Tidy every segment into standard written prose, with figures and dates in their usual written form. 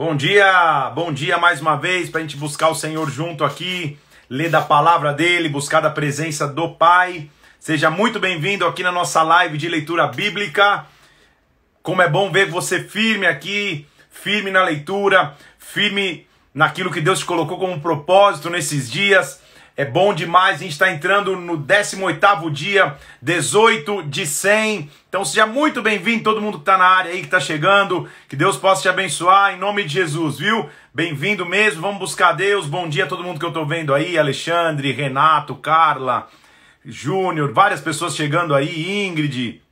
Bom dia mais uma vez para a gente buscar o Senhor junto aqui, ler da palavra dele, buscar da presença do Pai. Seja muito bem-vindo aqui na nossa live de leitura bíblica. Como é bom ver você firme aqui, firme na leitura, firme naquilo que Deus te colocou como propósito nesses dias. É bom demais, a gente está entrando no 18º dia, 18 de 100. Então seja muito bem-vindo, todo mundo que está na área aí, que está chegando. Que Deus possa te abençoar em nome de Jesus, viu? Bem-vindo mesmo, vamos buscar Deus. Bom dia a todo mundo que eu estou vendo aí, Alexandre, Renato, Carla, Júnior, várias pessoas chegando aí, Ingrid,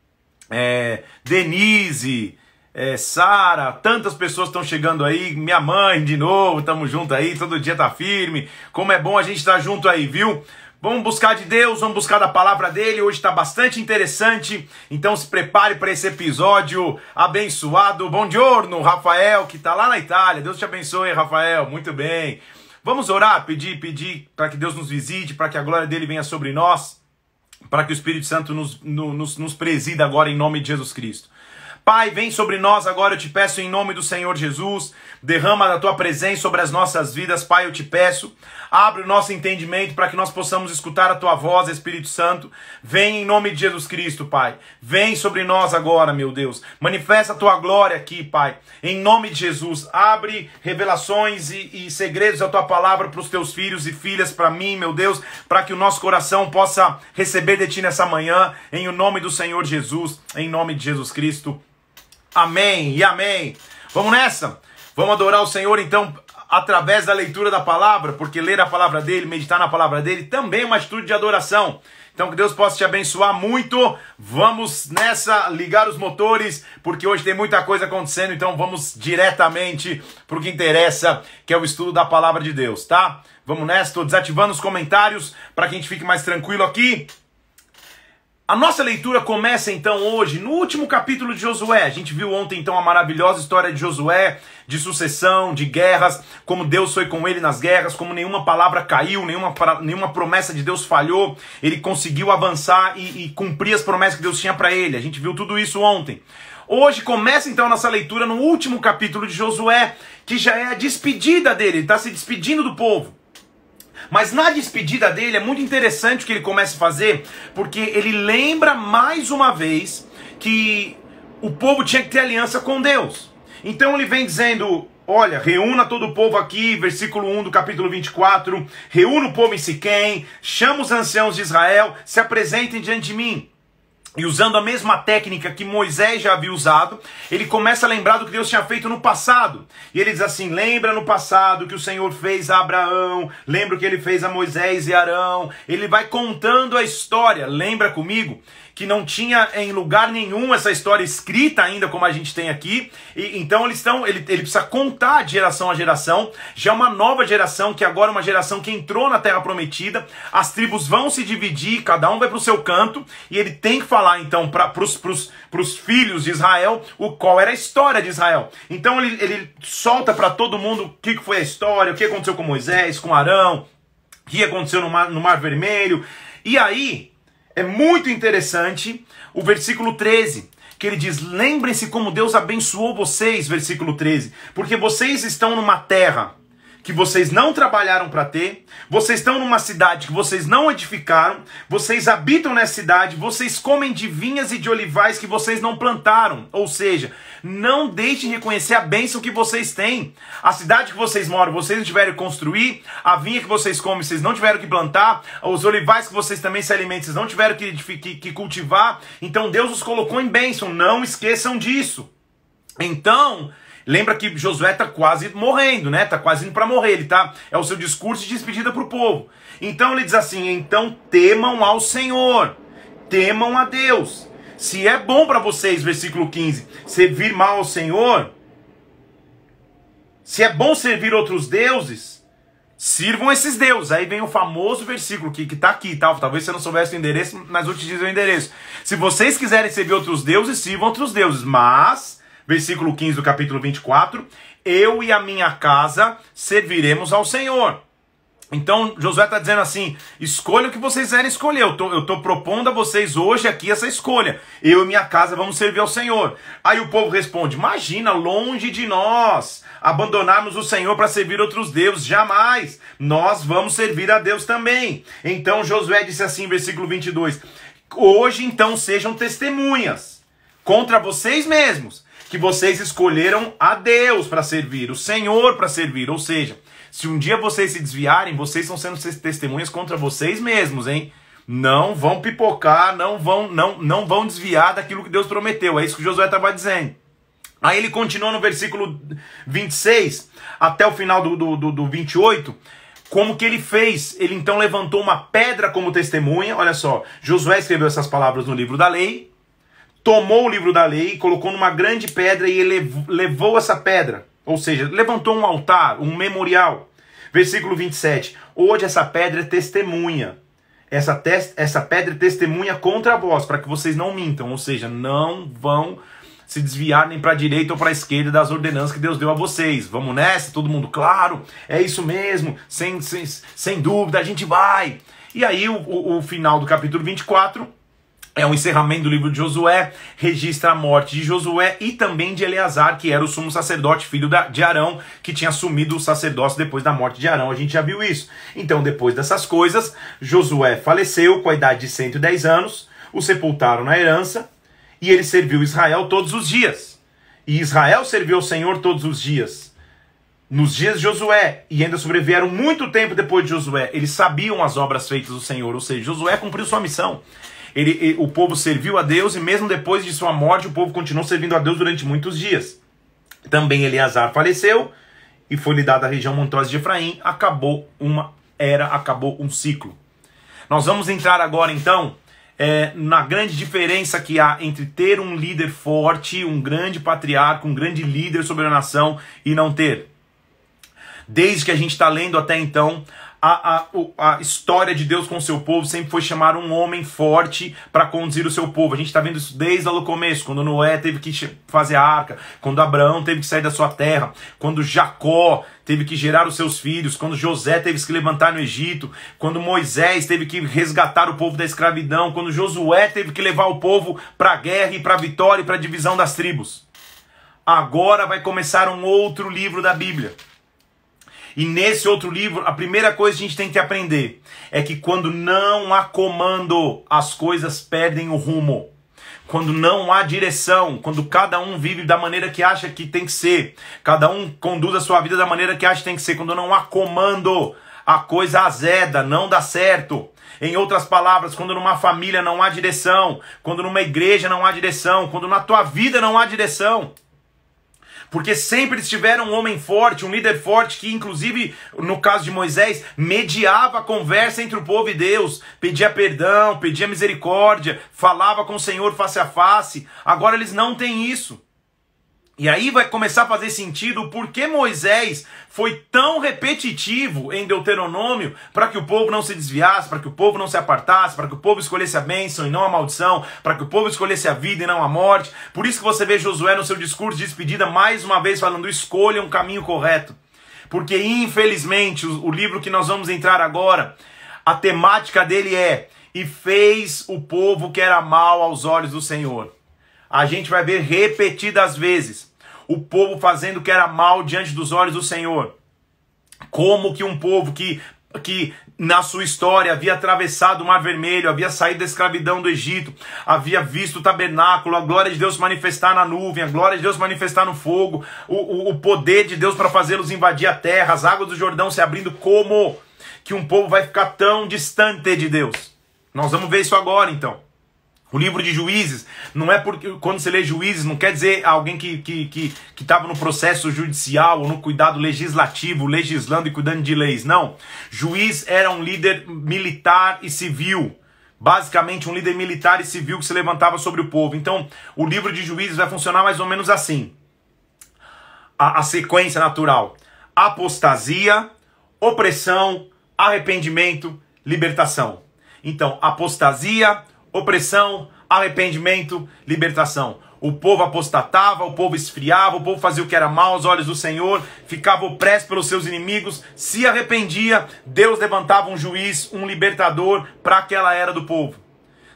Denise, Sara, tantas pessoas estão chegando aí, minha mãe de novo, tamo junto aí, todo dia tá firme. Como é bom a gente estar junto aí, viu? Vamos buscar de Deus, vamos buscar da palavra dele. Hoje está bastante interessante, então se prepare para esse episódio abençoado. Bom giorno, Rafael, que tá lá na Itália. Deus te abençoe, Rafael, muito bem. Vamos orar, pedir para que Deus nos visite, para que a glória dele venha sobre nós, para que o Espírito Santo nos presida agora em nome de Jesus Cristo. Pai, vem sobre nós agora, eu te peço em nome do Senhor Jesus, derrama da tua presença sobre as nossas vidas, Pai, eu te peço, abre o nosso entendimento para que nós possamos escutar a tua voz, Espírito Santo, vem em nome de Jesus Cristo, Pai, vem sobre nós agora, meu Deus, manifesta a tua glória aqui, Pai, em nome de Jesus, abre revelações e segredos da tua palavra para os teus filhos e filhas, para mim, meu Deus, para que o nosso coração possa receber de ti nessa manhã, em o nome do Senhor Jesus, em nome de Jesus Cristo. Amém e amém. Vamos nessa? Vamos adorar o Senhor então através da leitura da palavra, porque ler a palavra dele, meditar na palavra dele também é uma atitude de adoração. Então que Deus possa te abençoar muito. Vamos nessa, ligar os motores, porque hoje tem muita coisa acontecendo, então vamos diretamente para o que interessa, que é o estudo da palavra de Deus, tá? Vamos nessa, estou desativando os comentários para que a gente fique mais tranquilo aqui. A nossa leitura começa então hoje no último capítulo de Josué. A gente viu ontem então a maravilhosa história de Josué, de sucessão, de guerras, como Deus foi com ele nas guerras, como nenhuma palavra caiu, nenhuma promessa de Deus falhou, ele conseguiu avançar e cumprir as promessas que Deus tinha para ele. A gente viu tudo isso ontem. Hoje começa então a nossa leitura no último capítulo de Josué, que já é a despedida dele, ele está se despedindo do povo. Mas na despedida dele é muito interessante o que ele começa a fazer, porque ele lembra mais uma vez que o povo tinha que ter aliança com Deus. Então ele vem dizendo, olha, reúna todo o povo aqui, versículo 1 do capítulo 24, reúna o povo em Siquém, chama os anciãos de Israel, se apresentem diante de mim. E usando a mesma técnica que Moisés já havia usado, ele começa a lembrar do que Deus tinha feito no passado. E ele diz assim, lembra no passado que o Senhor fez a Abraão, lembra o que ele fez a Moisés e Arão. Ele vai contando a história, lembra comigo que não tinha em lugar nenhum essa história escrita ainda como a gente tem aqui. E então ele precisa contar de geração a geração. Já é uma nova geração, que agora é uma geração que entrou na Terra Prometida. As tribos vão se dividir, cada um vai para o seu canto. E ele tem que falar então para os filhos de Israel qual era a história de Israel. Então ele solta para todo mundo o que foi a história, o que aconteceu com Moisés, com Arão, o que aconteceu no Mar Vermelho. E aí é muito interessante o versículo 13, que ele diz, lembrem-se como Deus abençoou vocês, versículo 13, porque vocês estão numa terra que vocês não trabalharam para ter, vocês estão numa cidade que vocês não edificaram, vocês habitam nessa cidade, vocês comem de vinhas e de olivais que vocês não plantaram. Ou seja, não deixem de reconhecer a bênção que vocês têm. A cidade que vocês moram, vocês não tiveram que construir, a vinha que vocês comem, vocês não tiveram que plantar, os olivais que vocês também se alimentam, vocês não tiveram que cultivar. Então Deus os colocou em bênção, não esqueçam disso. Então lembra que Josué está quase morrendo, né? Está quase indo para morrer. É o seu discurso de despedida para o povo. Então ele diz assim, então temam ao Senhor, temam a Deus. Se é bom para vocês, versículo 15, servir mal ao Senhor, se é bom servir outros deuses, sirvam esses deuses. Aí vem o famoso versículo que está aqui, tá? Talvez você não soubesse o endereço, mas vou te dizer o endereço. Se vocês quiserem servir outros deuses, sirvam outros deuses, mas versículo 15 do capítulo 24, eu e a minha casa serviremos ao Senhor. Então Josué está dizendo assim, escolha o que vocês querem escolher, eu tô propondo a vocês hoje aqui essa escolha, eu e minha casa vamos servir ao Senhor. Aí o povo responde, imagina, longe de nós abandonarmos o Senhor para servir outros deuses, jamais, nós vamos servir a Deus também. Então Josué disse assim, versículo 22, hoje então sejam testemunhas contra vocês mesmos, que vocês escolheram a Deus para servir, o Senhor para servir, ou seja, se um dia vocês se desviarem, vocês estão sendo testemunhas contra vocês mesmos, hein? Não vão pipocar, não vão desviar daquilo que Deus prometeu. É isso que Josué estava dizendo. Aí ele continua no versículo 26, até o final do 28, como que ele fez? Ele então levantou uma pedra como testemunha. Olha só, Josué escreveu essas palavras no livro da lei, tomou o livro da lei, colocou numa grande pedra e ele levou essa pedra. Ou seja, levantou um altar, um memorial. Versículo 27. Hoje essa pedra é testemunha. Essa pedra é testemunha contra vós, para que vocês não mintam. Ou seja, não vão se desviar nem para a direita ou para a esquerda das ordenanças que Deus deu a vocês. Vamos nessa? Todo mundo, claro, é isso mesmo. Sem dúvida, a gente vai. E aí o final do capítulo 24... é um encerramento do livro de Josué, registra a morte de Josué e também de Eleazar, que era o sumo sacerdote, filho de Arão, que tinha assumido o sacerdócio depois da morte de Arão. A gente já viu isso. Então, depois dessas coisas, Josué faleceu com a idade de 110 anos, o sepultaram na herança, e ele serviu Israel todos os dias. E Israel serviu ao Senhor todos os dias. Nos dias de Josué, e ainda sobreviveram muito tempo depois de Josué, eles sabiam as obras feitas do Senhor, ou seja, Josué cumpriu sua missão. O povo serviu a Deus e mesmo depois de sua morte o povo continuou servindo a Deus durante muitos dias. Também Eleazar faleceu e foi-lhe dada a região montosa de Efraim. Acabou uma era, acabou um ciclo. Nós vamos entrar agora então na grande diferença que há entre ter um líder forte, um grande patriarca, um grande líder sobre a nação e não ter. Desde que a gente está lendo até então, a história de Deus com o seu povo sempre foi chamar um homem forte para conduzir o seu povo. A gente está vendo isso desde o começo, quando Noé teve que fazer a arca, quando Abraão teve que sair da sua terra, quando Jacó teve que gerar os seus filhos, quando José teve que se levantar no Egito, quando Moisés teve que resgatar o povo da escravidão, quando Josué teve que levar o povo para a guerra e para a vitória e para a divisão das tribos. Agora vai começar um outro livro da Bíblia. E nesse outro livro, a primeira coisa que a gente tem que aprender é que quando não há comando, as coisas perdem o rumo. Quando não há direção, quando cada um vive da maneira que acha que tem que ser, cada um conduz a sua vida da maneira que acha que tem que ser, quando não há comando, a coisa azeda, não dá certo. Em outras palavras, quando numa família não há direção, quando numa igreja não há direção, quando na tua vida não há direção. Porque sempre eles tiveram um homem forte, um líder forte, que inclusive, no caso de Moisés, mediava a conversa entre o povo e Deus, pedia perdão, pedia misericórdia, falava com o Senhor face a face. Agora eles não têm isso. E aí vai começar a fazer sentido o porquê Moisés foi tão repetitivo em Deuteronômio para que o povo não se desviasse, para que o povo não se apartasse, para que o povo escolhesse a bênção e não a maldição, para que o povo escolhesse a vida e não a morte. Por isso que você vê Josué no seu discurso de despedida mais uma vez falando, escolha um caminho correto. Porque infelizmente o livro que nós vamos entrar agora, a temática dele é, e fez o povo que era mal aos olhos do Senhor. A gente vai ver repetidas vezes o povo fazendo o que era mal diante dos olhos do Senhor. Como que um povo que na sua história havia atravessado o Mar Vermelho, havia saído da escravidão do Egito, havia visto o tabernáculo, a glória de Deus manifestar na nuvem, a glória de Deus manifestar no fogo, o poder de Deus para fazê-los invadir a terra, as águas do Jordão se abrindo, como que um povo vai ficar tão distante de Deus? Nós vamos ver isso agora então. O livro de Juízes, não é porque quando você lê Juízes, não quer dizer alguém que estava no processo judicial ou no cuidado legislativo, legislando e cuidando de leis, não. Juiz era um líder militar e civil, basicamente um líder militar e civil que se levantava sobre o povo. Então, o livro de Juízes vai funcionar mais ou menos assim. A sequência natural: apostasia, opressão, arrependimento, libertação. Então, apostasia, opressão, arrependimento, libertação. O povo apostatava, o povo esfriava, o povo fazia o que era mal aos olhos do Senhor, ficava opresso pelos seus inimigos, se arrependia, Deus levantava um juiz, um libertador para aquela era do povo.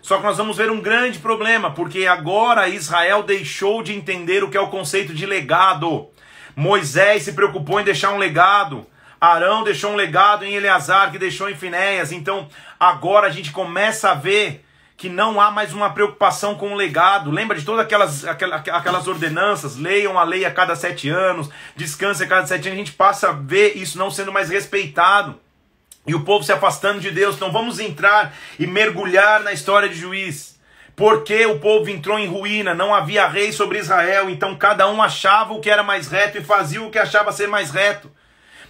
Só que nós vamos ver um grande problema, porque agora Israel deixou de entender o que é o conceito de legado. Moisés se preocupou em deixar um legado, Arão deixou um legado em Eleazar, que deixou em Finéias. Então agora a gente começa a ver que não há mais uma preocupação com o legado. Lembra de todas aquelas ordenanças? Leiam a lei a cada 7 anos, descanse a cada 7 anos. A gente passa a ver isso não sendo mais respeitado. E o povo se afastando de Deus. Então vamos entrar e mergulhar na história de Juiz. Porque o povo entrou em ruína, não havia rei sobre Israel. Então cada um achava o que era mais reto e fazia o que achava ser mais reto.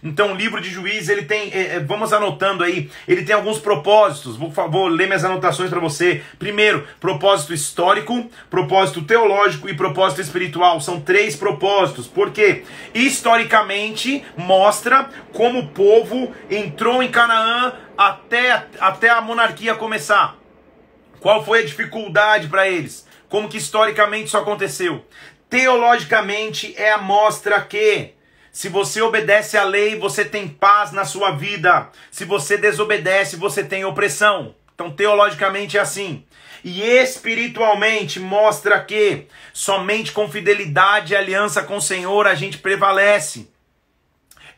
Então o livro de Juízes, ele tem, vamos anotando aí, ele tem alguns propósitos. Vou ler minhas anotações para você. Primeiro, propósito histórico, propósito teológico e propósito espiritual. São 3 propósitos. Porque historicamente mostra como o povo entrou em Canaã até a monarquia começar. Qual foi a dificuldade para eles? Como que historicamente isso aconteceu? Teologicamente é a mostra que se você obedece à lei, você tem paz na sua vida. Se você desobedece, você tem opressão. Então, teologicamente é assim. E espiritualmente mostra que somente com fidelidade e aliança com o Senhor a gente prevalece.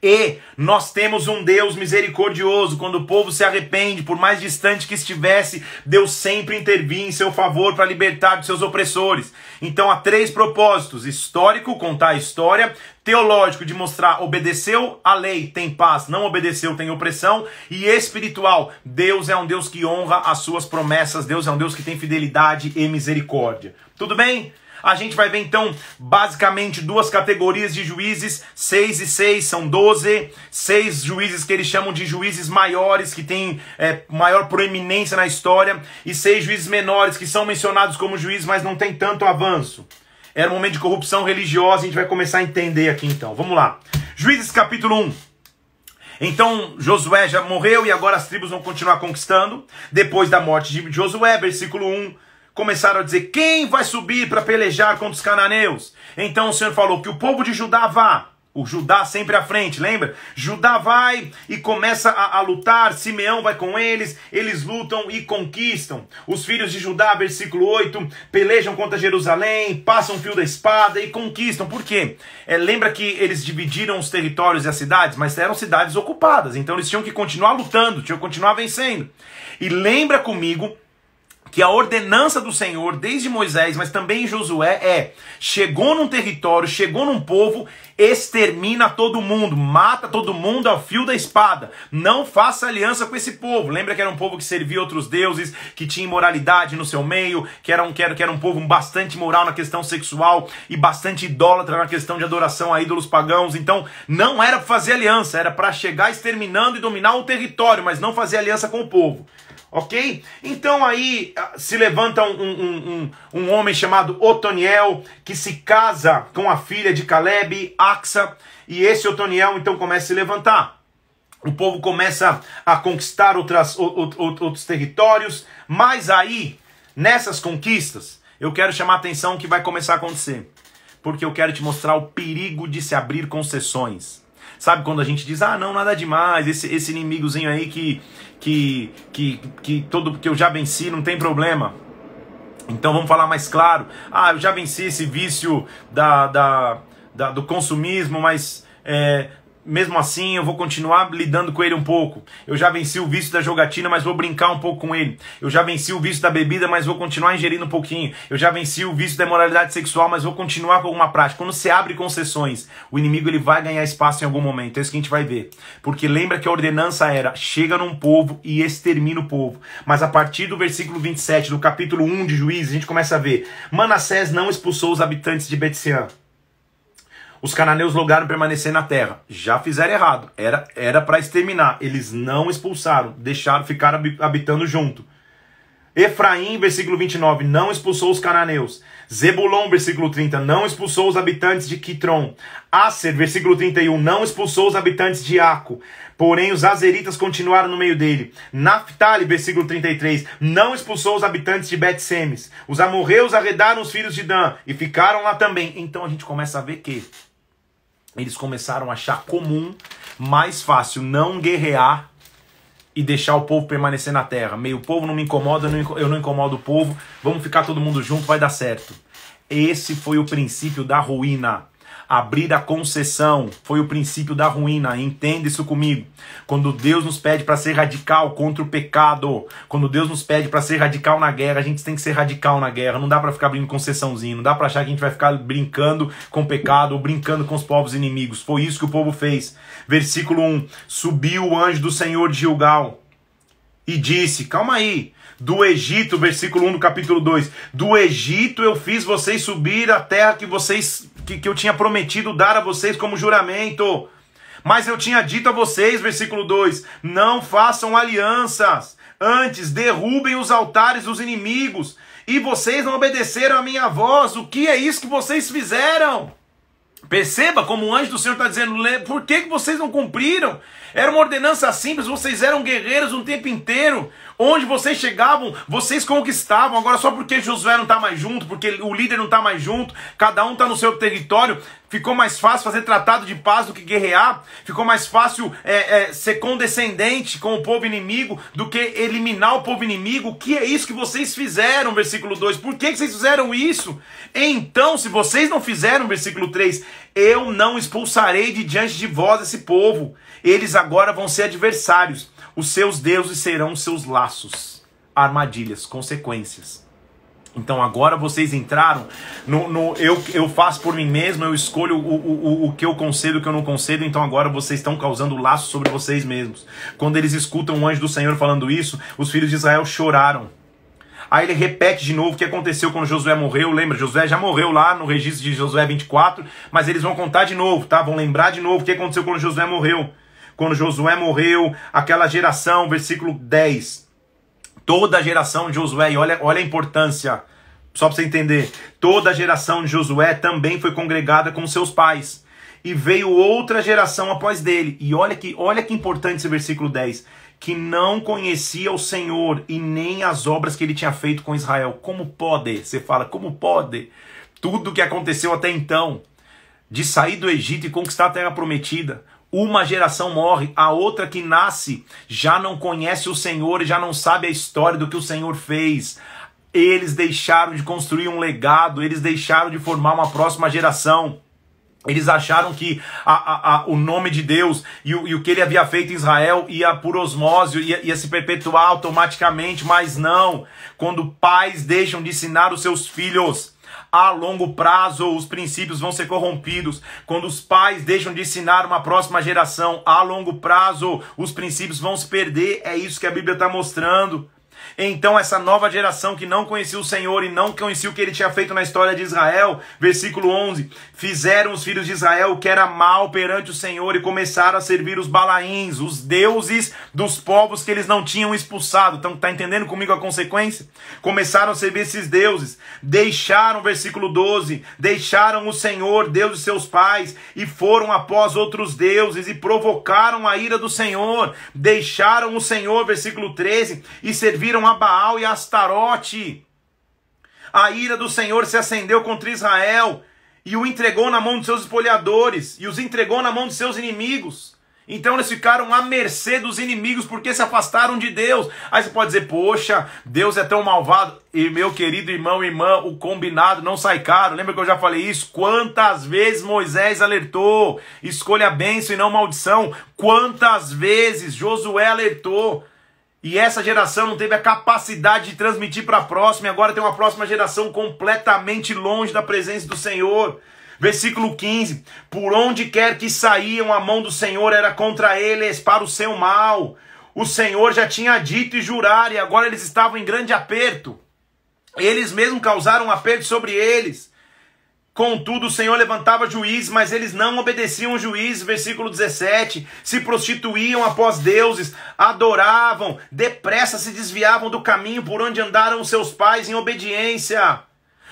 E nós temos um Deus misericordioso. Quando o povo se arrepende, por mais distante que estivesse, Deus sempre intervém em seu favor para libertar dos seus opressores. Então há 3 propósitos: histórico, contar a história; teológico, de mostrar obedeceu a lei, tem paz; não obedeceu, tem opressão; e espiritual, Deus é um Deus que honra as suas promessas, Deus é um Deus que tem fidelidade e misericórdia. Tudo bem? A gente vai ver então basicamente 2 categorias de juízes, 6 e 6, são 12, 6 juízes que eles chamam de juízes maiores, que têm maior proeminência na história, e 6 juízes menores, que são mencionados como juízes, mas não tem tanto avanço. Era um momento de corrupção religiosa, a gente vai começar a entender aqui então. Vamos lá. Juízes capítulo 1. Então Josué já morreu e agora as tribos vão continuar conquistando. Depois da morte de Josué, versículo 1, começaram a dizer: quem vai subir para pelejar contra os cananeus? Então o Senhor falou que o povo de Judá vá. O Judá sempre à frente, lembra? Judá vai e começa a lutar, Simeão vai com eles, eles lutam e conquistam. Os filhos de Judá, versículo 8, pelejam contra Jerusalém, passam o fio da espada e conquistam. Por quê? Lembra que eles dividiram os territórios e as cidades, mas eram cidades ocupadas, então eles tinham que continuar lutando, tinham que continuar vencendo. E lembra comigo que a ordenança do Senhor, desde Moisés, mas também em Josué, chegou num território, chegou num povo, extermina todo mundo, mata todo mundo ao fio da espada. Não faça aliança com esse povo. Lembra que era um povo que servia outros deuses, que tinha imoralidade no seu meio, que era um povo bastante moral na questão sexual e bastante idólatra na questão de adoração a ídolos pagãos. Então não era para fazer aliança, era para chegar exterminando e dominar o território, mas não fazer aliança com o povo. Ok? Então aí se levanta um homem chamado Otoniel, que se casa com a filha de Caleb, Axa, e esse Otoniel então começa a se levantar. O povo começa a conquistar outros territórios, mas aí, nessas conquistas, eu quero chamar a atenção o que vai começar a acontecer. Porque eu quero te mostrar o perigo de se abrir concessões. Sabe quando a gente diz: ah, não, nada demais, esse inimigozinho aí que eu já venci, não tem problema. Então vamos falar mais claro. Ah, eu já venci esse vício do consumismo, mas mesmo assim eu vou continuar lidando com ele um pouco. Eu já venci o vício da jogatina, mas vou brincar um pouco com ele. Eu já venci o vício da bebida, mas vou continuar ingerindo um pouquinho. Eu já venci o vício da imoralidade sexual, mas vou continuar com alguma prática. Quando você abre concessões, o inimigo ele vai ganhar espaço em algum momento. É isso que a gente vai ver. Porque lembra que a ordenança era: chega num povo e extermina o povo. Mas a partir do versículo 27 do capítulo 1 de Juízes, a gente começa a ver: Manassés não expulsou os habitantes de Bet-sean. Os cananeus lograram permanecer na terra. Já fizeram errado. Era para exterminar. Eles não expulsaram. Deixaram, ficaram habitando junto. Efraim, versículo 29, não expulsou os cananeus. Zebulon, versículo 30, não expulsou os habitantes de Quitron. Aser, versículo 31, não expulsou os habitantes de Aco. Porém, os azeritas continuaram no meio dele. Naphtali, versículo 33, não expulsou os habitantes de Bet-Semes. Os amorreus arredaram os filhos de Dan e ficaram lá também. Então a gente começa a ver que eles começaram a achar comum, mais fácil não guerrear e deixar o povo permanecer na terra. Meio, o povo não me incomoda, eu não incomodo o povo, vamos ficar todo mundo junto, vai dar certo. Esse foi o princípio da ruína. Abrir a concessão foi o princípio da ruína. Entenda isso comigo. Quando Deus nos pede para ser radical contra o pecado, quando Deus nos pede para ser radical na guerra, a gente tem que ser radical na guerra. Não dá para ficar abrindo concessãozinho, não dá para achar que a gente vai ficar brincando com o pecado ou brincando com os povos inimigos. Foi isso que o povo fez. Versículo 1. Subiu o anjo do Senhor de Gilgal e disse, calma aí, do Egito, versículo 1 do capítulo 2, do Egito eu fiz vocês subir a terra que eu tinha prometido dar a vocês como juramento. Mas eu tinha dito a vocês, versículo 2, não façam alianças, antes derrubem os altares dos inimigos, e vocês não obedeceram a minha voz. O que é isso que vocês fizeram? Perceba como o anjo do Senhor está dizendo, por que vocês não cumpriram? Era uma ordenança simples, vocês eram guerreiros o tempo inteiro. Onde vocês chegavam, vocês conquistavam. Agora só porque Josué não está mais junto, porque o líder não está mais junto, cada um está no seu território, ficou mais fácil fazer tratado de paz do que guerrear, ficou mais fácil ser condescendente com o povo inimigo do que eliminar o povo inimigo. O que é isso que vocês fizeram? Versículo 2, por que vocês fizeram isso? Então, se vocês não fizeram, versículo 3, eu não expulsarei de diante de vós esse povo, eles agora vão ser adversários, os seus deuses serão seus laços, armadilhas, consequências. Então agora vocês entraram eu faço por mim mesmo, eu escolho o que eu concedo, o que eu não concedo. Então agora vocês estão causando laço sobre vocês mesmos. Quando eles escutam o anjo do Senhor falando isso, os filhos de Israel choraram. Aí ele repete de novo o que aconteceu quando Josué morreu. Lembra, Josué já morreu lá no registro de Josué 24, mas eles vão contar de novo, tá? Vão lembrar de novo o que aconteceu quando Josué morreu. Quando Josué morreu, aquela geração, versículo 10, toda a geração de Josué, e olha a importância, só para você entender, toda a geração de Josué também foi congregada com seus pais, e veio outra geração após dele, e olha que importante esse versículo 10, que não conhecia o Senhor e nem as obras que ele tinha feito com Israel. Como pode? Você fala, como pode? Tudo que aconteceu até então, de sair do Egito e conquistar a terra prometida, uma geração morre, a outra que nasce já não conhece o Senhor e já não sabe a história do que o Senhor fez. Eles deixaram de construir um legado, eles deixaram de formar uma próxima geração. Eles acharam que o nome de Deus e o que ele havia feito em Israel ia por osmose, ia se perpetuar automaticamente, mas não. Quando pais deixam de ensinar os seus filhos, a longo prazo os princípios vão ser corrompidos. Quando os pais deixam de ensinar uma próxima geração, a longo prazo os princípios vão se perder. É isso que a Bíblia está mostrando. Então essa nova geração que não conhecia o Senhor e não conhecia o que ele tinha feito na história de Israel, versículo 11, fizeram os filhos de Israel o que era mal perante o Senhor e começaram a servir os Balaíns, os deuses dos povos que eles não tinham expulsado. Então tá entendendo comigo a consequência? Começaram a servir esses deuses, deixaram, versículo 12, deixaram o Senhor, Deus de seus pais, e foram após outros deuses e provocaram a ira do Senhor, deixaram o Senhor, versículo 13, e serviram a Baal e a Astarote. A ira do Senhor se acendeu contra Israel e o entregou na mão de seus espoliadores e os entregou na mão de seus inimigos. Então eles ficaram à mercê dos inimigos porque se afastaram de Deus. Aí você pode dizer, poxa, Deus é tão malvado. E meu querido irmão e irmã, o combinado não sai caro. Lembra que eu já falei isso? Quantas vezes Moisés alertou, escolha a bênção e não maldição. Quantas vezes Josué alertou. E essa geração não teve a capacidade de transmitir para a próxima, e agora tem uma próxima geração completamente longe da presença do Senhor. Versículo 15, por onde quer que saíam, a mão do Senhor era contra eles para o seu mal. O Senhor já tinha dito e jurado, e agora eles estavam em grande aperto. Eles mesmos causaram um aperto sobre eles. Contudo, o Senhor levantava juízes, mas eles não obedeciam o juiz, versículo 17, se prostituíam após deuses, adoravam, depressa se desviavam do caminho por onde andaram os seus pais em obediência.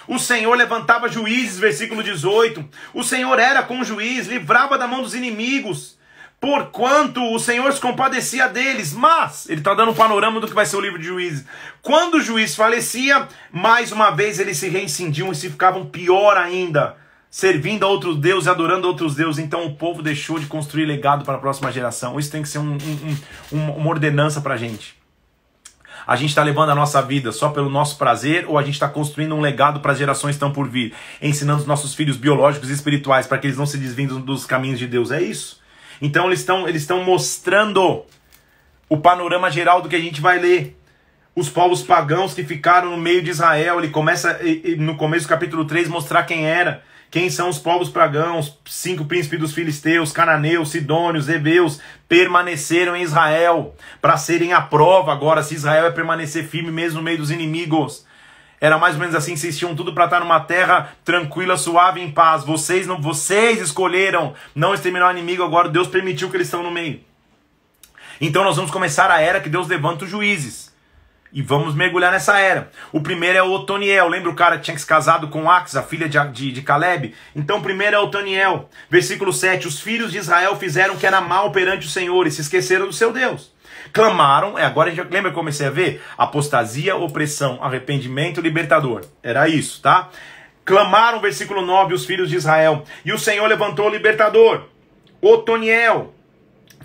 O Senhor levantava juízes, versículo 18, o Senhor era com o juiz, livrava da mão dos inimigos, porquanto o Senhor se compadecia deles. Mas, ele está dando um panorama do que vai ser o livro de Juízes. Quando o juiz falecia, mais uma vez eles se reincindiam e se ficavam pior ainda, servindo a outros deuses, adorando a outros deuses. Então o povo deixou de construir legado para a próxima geração. Isso tem que ser uma ordenança para a gente. A gente está levando a nossa vida só pelo nosso prazer, ou a gente está construindo um legado para as gerações que estão por vir, ensinando os nossos filhos biológicos e espirituais para que eles não se desviem dos caminhos de Deus? É isso. Então eles estão mostrando o panorama geral do que a gente vai ler. Os povos pagãos que ficaram no meio de Israel. Ele começa no começo do capítulo 3 mostrar quem são os povos pagãos. 5 príncipes dos filisteus, cananeus, sidônios, heveus, permaneceram em Israel para serem a prova agora se Israel é permanecer firme mesmo no meio dos inimigos. Era mais ou menos assim, vocês tinham tudo para estar numa terra tranquila, suave, em paz. Vocês escolheram não exterminar o inimigo, agora Deus permitiu que eles estão no meio. Então nós vamos começar a era que Deus levanta os juízes. E vamos mergulhar nessa era. O primeiro é o Otoniel. Lembra o cara que tinha se casado com Axa, a filha de Caleb? Então o primeiro é o Otoniel. Versículo 7. Os filhos de Israel fizeram o que era mal perante o Senhor e se esqueceram do seu Deus. Clamaram, agora a gente lembra que eu comecei a ver? Apostasia, opressão, arrependimento, libertador. Era isso, tá? Clamaram, versículo 9, os filhos de Israel. E o Senhor levantou o libertador, Otoniel,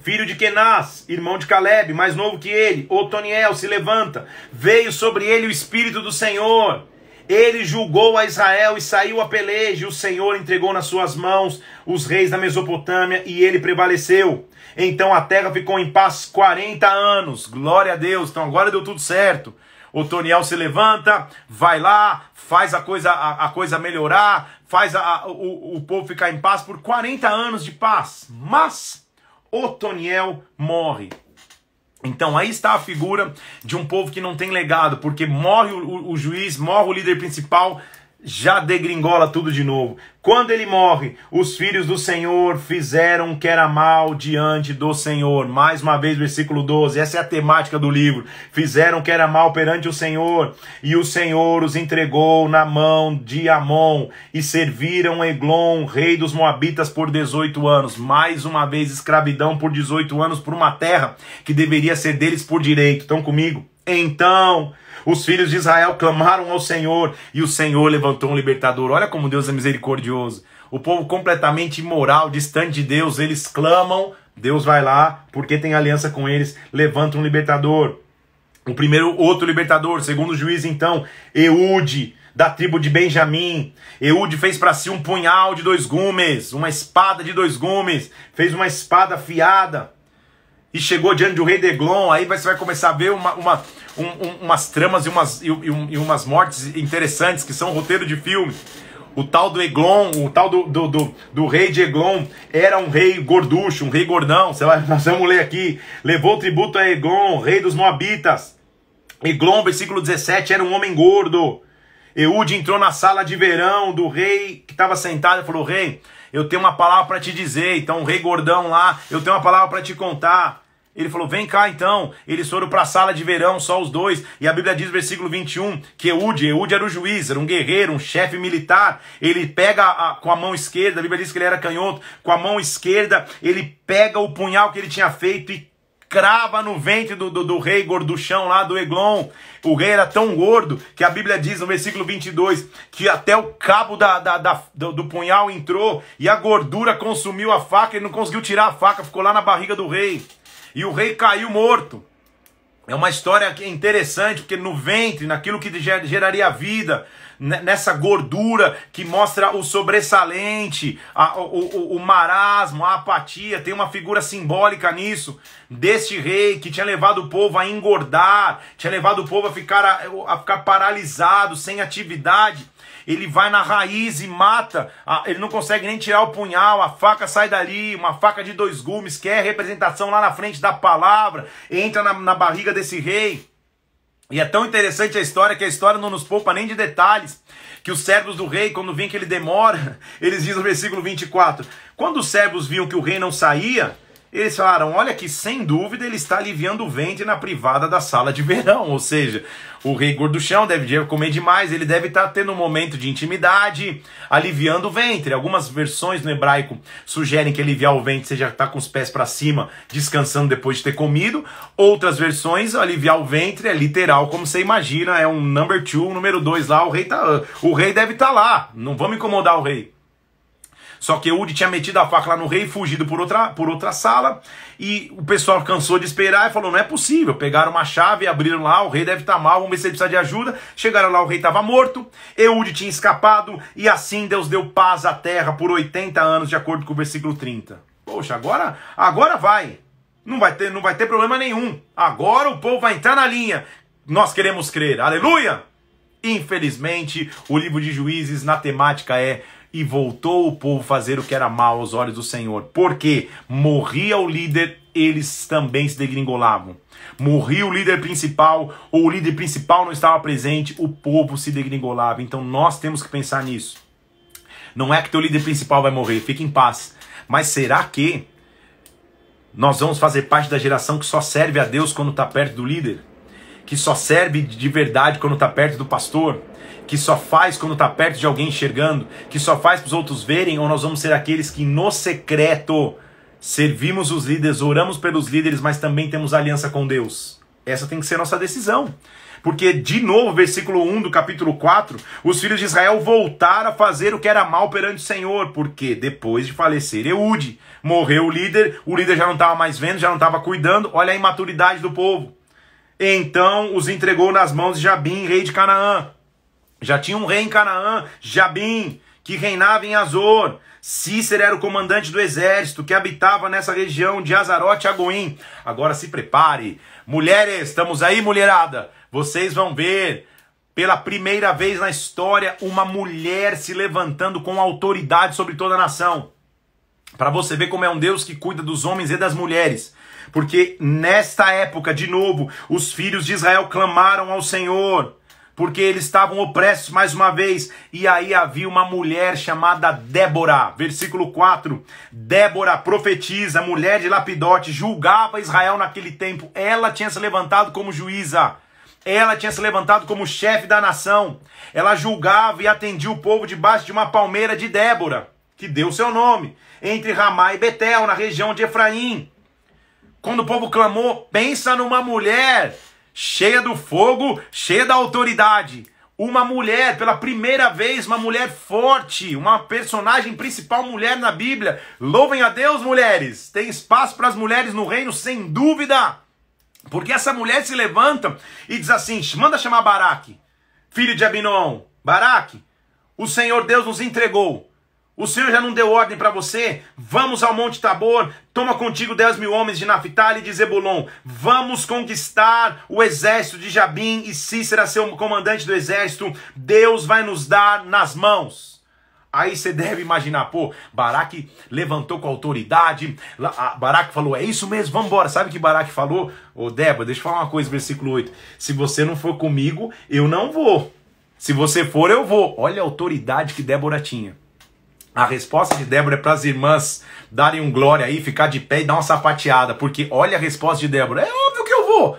filho de Kenaz, irmão de Caleb, mais novo que ele. Otoniel se levanta, veio sobre ele o Espírito do Senhor. Ele julgou a Israel e saiu a peleja. O Senhor entregou nas suas mãos os reis da Mesopotâmia e ele prevaleceu. Então a terra ficou em paz 40 anos. Glória a Deus. Então agora deu tudo certo. Otoniel se levanta, vai lá, faz a coisa melhorar, faz o povo ficar em paz por 40 anos de paz. Mas Otoniel morre. Então aí está a figura de um povo que não tem legado, porque morre o juiz, morre o líder principal, já degringola tudo de novo. Quando ele morre, os filhos do Senhor fizeram o que era mal diante do Senhor. Mais uma vez, versículo 12, essa é a temática do livro. Fizeram o que era mal perante o Senhor, e o Senhor os entregou na mão de Amon, e serviram Eglon, rei dos Moabitas, por 18 anos. Mais uma vez, escravidão por 18 anos, por uma terra que deveria ser deles por direito. Estão comigo? Então os filhos de Israel clamaram ao Senhor, e o Senhor levantou um libertador. Olha como Deus é misericordioso. O povo completamente imoral, distante de Deus, eles clamam, Deus vai lá, porque tem aliança com eles, levanta um libertador. Outro libertador, segundo o juiz então, Eude, da tribo de Benjamim. Eude fez para si um punhal de 2 gumes, uma espada de 2 gumes, fez uma espada afiada, e chegou diante do rei de Eglon. Aí você vai começar a ver umas tramas e umas mortes interessantes que são roteiro de filme. O tal do Eglon, o tal do rei de Eglon, era um rei gorducho, um rei gordão. Nós vamos ler aqui. Levou tributo a Eglon, rei dos Moabitas. Eglon, versículo 17, era um homem gordo. Eude entrou na sala de verão do rei que estava sentado e falou: rei, eu tenho uma palavra para te dizer. Então o rei gordão lá, eu tenho uma palavra para te contar. Ele falou: vem cá então. Eles foram para a sala de verão, só os dois. E a Bíblia diz, versículo 21, que Eude era o juiz, era um guerreiro, um chefe militar. Ele pega com a mão esquerda, a Bíblia diz que ele era canhoto, com a mão esquerda ele pega o punhal que ele tinha feito e crava no ventre do rei gorduchão lá do Eglon. O rei era tão gordo que a Bíblia diz no versículo 22 que até o cabo do punhal entrou e a gordura consumiu a faca. Ele não conseguiu tirar a faca, ficou lá na barriga do rei. E o rei caiu morto. É uma história interessante, porque no ventre, naquilo que geraria vida, nessa gordura que mostra o sobressalente, o marasmo, a apatia, tem uma figura simbólica nisso, deste rei que tinha levado o povo a engordar, tinha levado o povo a ficar paralisado, sem atividade. Ele vai na raiz e mata, ele não consegue nem tirar o punhal, a faca sai dali, uma faca de 2 gumes, que é a representação lá na frente da palavra, entra na barriga desse rei. E é tão interessante a história, que a história não nos poupa nem de detalhes, que os servos do rei, quando vêm que ele demora, eles dizem no versículo 24, quando os servos viam que o rei não saía, eles falaram, olha que sem dúvida ele está aliviando o ventre na privada da sala de verão, ou seja, o rei gorduchão deve comer demais, ele deve estar tendo um momento de intimidade, aliviando o ventre. Algumas versões no hebraico sugerem que aliviar o ventre seja estar com os pés para cima, descansando depois de ter comido. Outras versões, aliviar o ventre é literal, como você imagina, é um number 2, número 2 lá, o rei deve estar lá, não vamos incomodar o rei. Só que Eude tinha metido a faca lá no rei, fugido por outra sala, e o pessoal cansou de esperar e falou, não é possível. Pegaram uma chave, abriram lá, o rei deve estar mal, vamos ver se ele precisa de ajuda. Chegaram lá, o rei estava morto, Eude tinha escapado, e assim Deus deu paz à terra por 80 anos, de acordo com o versículo 30. Poxa, agora vai. Não vai ter problema nenhum. Agora o povo vai entrar na linha. Nós queremos crer. Aleluia! Infelizmente, o livro de Juízes na temática é e voltou o povo a fazer o que era mal aos olhos do Senhor. Porque morria o líder, eles também se degringolavam. Morria o líder principal, ou o líder principal não estava presente, o povo se degringolava. Então nós temos que pensar nisso. Não é que teu líder principal vai morrer, fique em paz. Mas será que nós vamos fazer parte da geração que só serve a Deus quando está perto do líder? Que só serve de verdade quando está perto do pastor? Que só faz quando está perto de alguém enxergando? Que só faz para os outros verem? Ou nós vamos ser aqueles que no secreto servimos os líderes, oramos pelos líderes, mas também temos aliança com Deus? Essa tem que ser a nossa decisão. Porque, de novo, versículo 1 do capítulo 4, os filhos de Israel voltaram a fazer o que era mal perante o Senhor. Porque depois de falecer Eude, morreu o líder já não estava mais vendo, já não estava cuidando. Olha a imaturidade do povo. Então os entregou nas mãos de Jabim, rei de Canaã. Já tinha um rei em Canaã, Jabim, que reinava em Azor. Cícera era o comandante do exército, que habitava nessa região de Azarote a Goim. Agora se prepare. Mulheres, estamos aí, mulherada. Vocês vão ver, pela primeira vez na história, uma mulher se levantando com autoridade sobre toda a nação. Para você ver como é um Deus que cuida dos homens e das mulheres. Porque nesta época, de novo, os filhos de Israel clamaram ao Senhor, porque eles estavam opressos mais uma vez. E aí havia uma mulher chamada Débora. Versículo 4. Débora, profetiza, mulher de Lapidote, julgava Israel naquele tempo. Ela tinha se levantado como juíza. Ela tinha se levantado como chefe da nação. Ela julgava e atendia o povo debaixo de uma palmeira de Débora, que deu seu nome, entre Ramá e Betel, na região de Efraim. Quando o povo clamou, pensa numa mulher cheia do fogo, cheia da autoridade. Uma mulher, pela primeira vez, uma mulher forte, uma personagem principal mulher na Bíblia. Louvem a Deus, mulheres. Tem espaço para as mulheres no reino, sem dúvida. Porque essa mulher se levanta e diz assim, manda chamar Baraque, filho de Abinoam. Baraque, o Senhor Deus nos entregou. O Senhor já não deu ordem para você? Vamos ao Monte Tabor, toma contigo 10.000 homens de Naphtali e de Zebulon. Vamos conquistar o exército de Jabim e Cícera, seu comandante do exército. Deus vai nos dar nas mãos. Aí você deve imaginar, pô, Baraque levantou com autoridade, Baraque falou, é isso mesmo, vamos embora. Sabe o que Baraque falou? Ô Débora, deixa eu falar uma coisa, versículo 8. Se você não for comigo, eu não vou. Se você for, eu vou. Olha a autoridade que Débora tinha. A resposta de Débora é para as irmãs darem um glória aí, ficar de pé e dar uma sapateada. Porque olha a resposta de Débora. É óbvio que eu vou.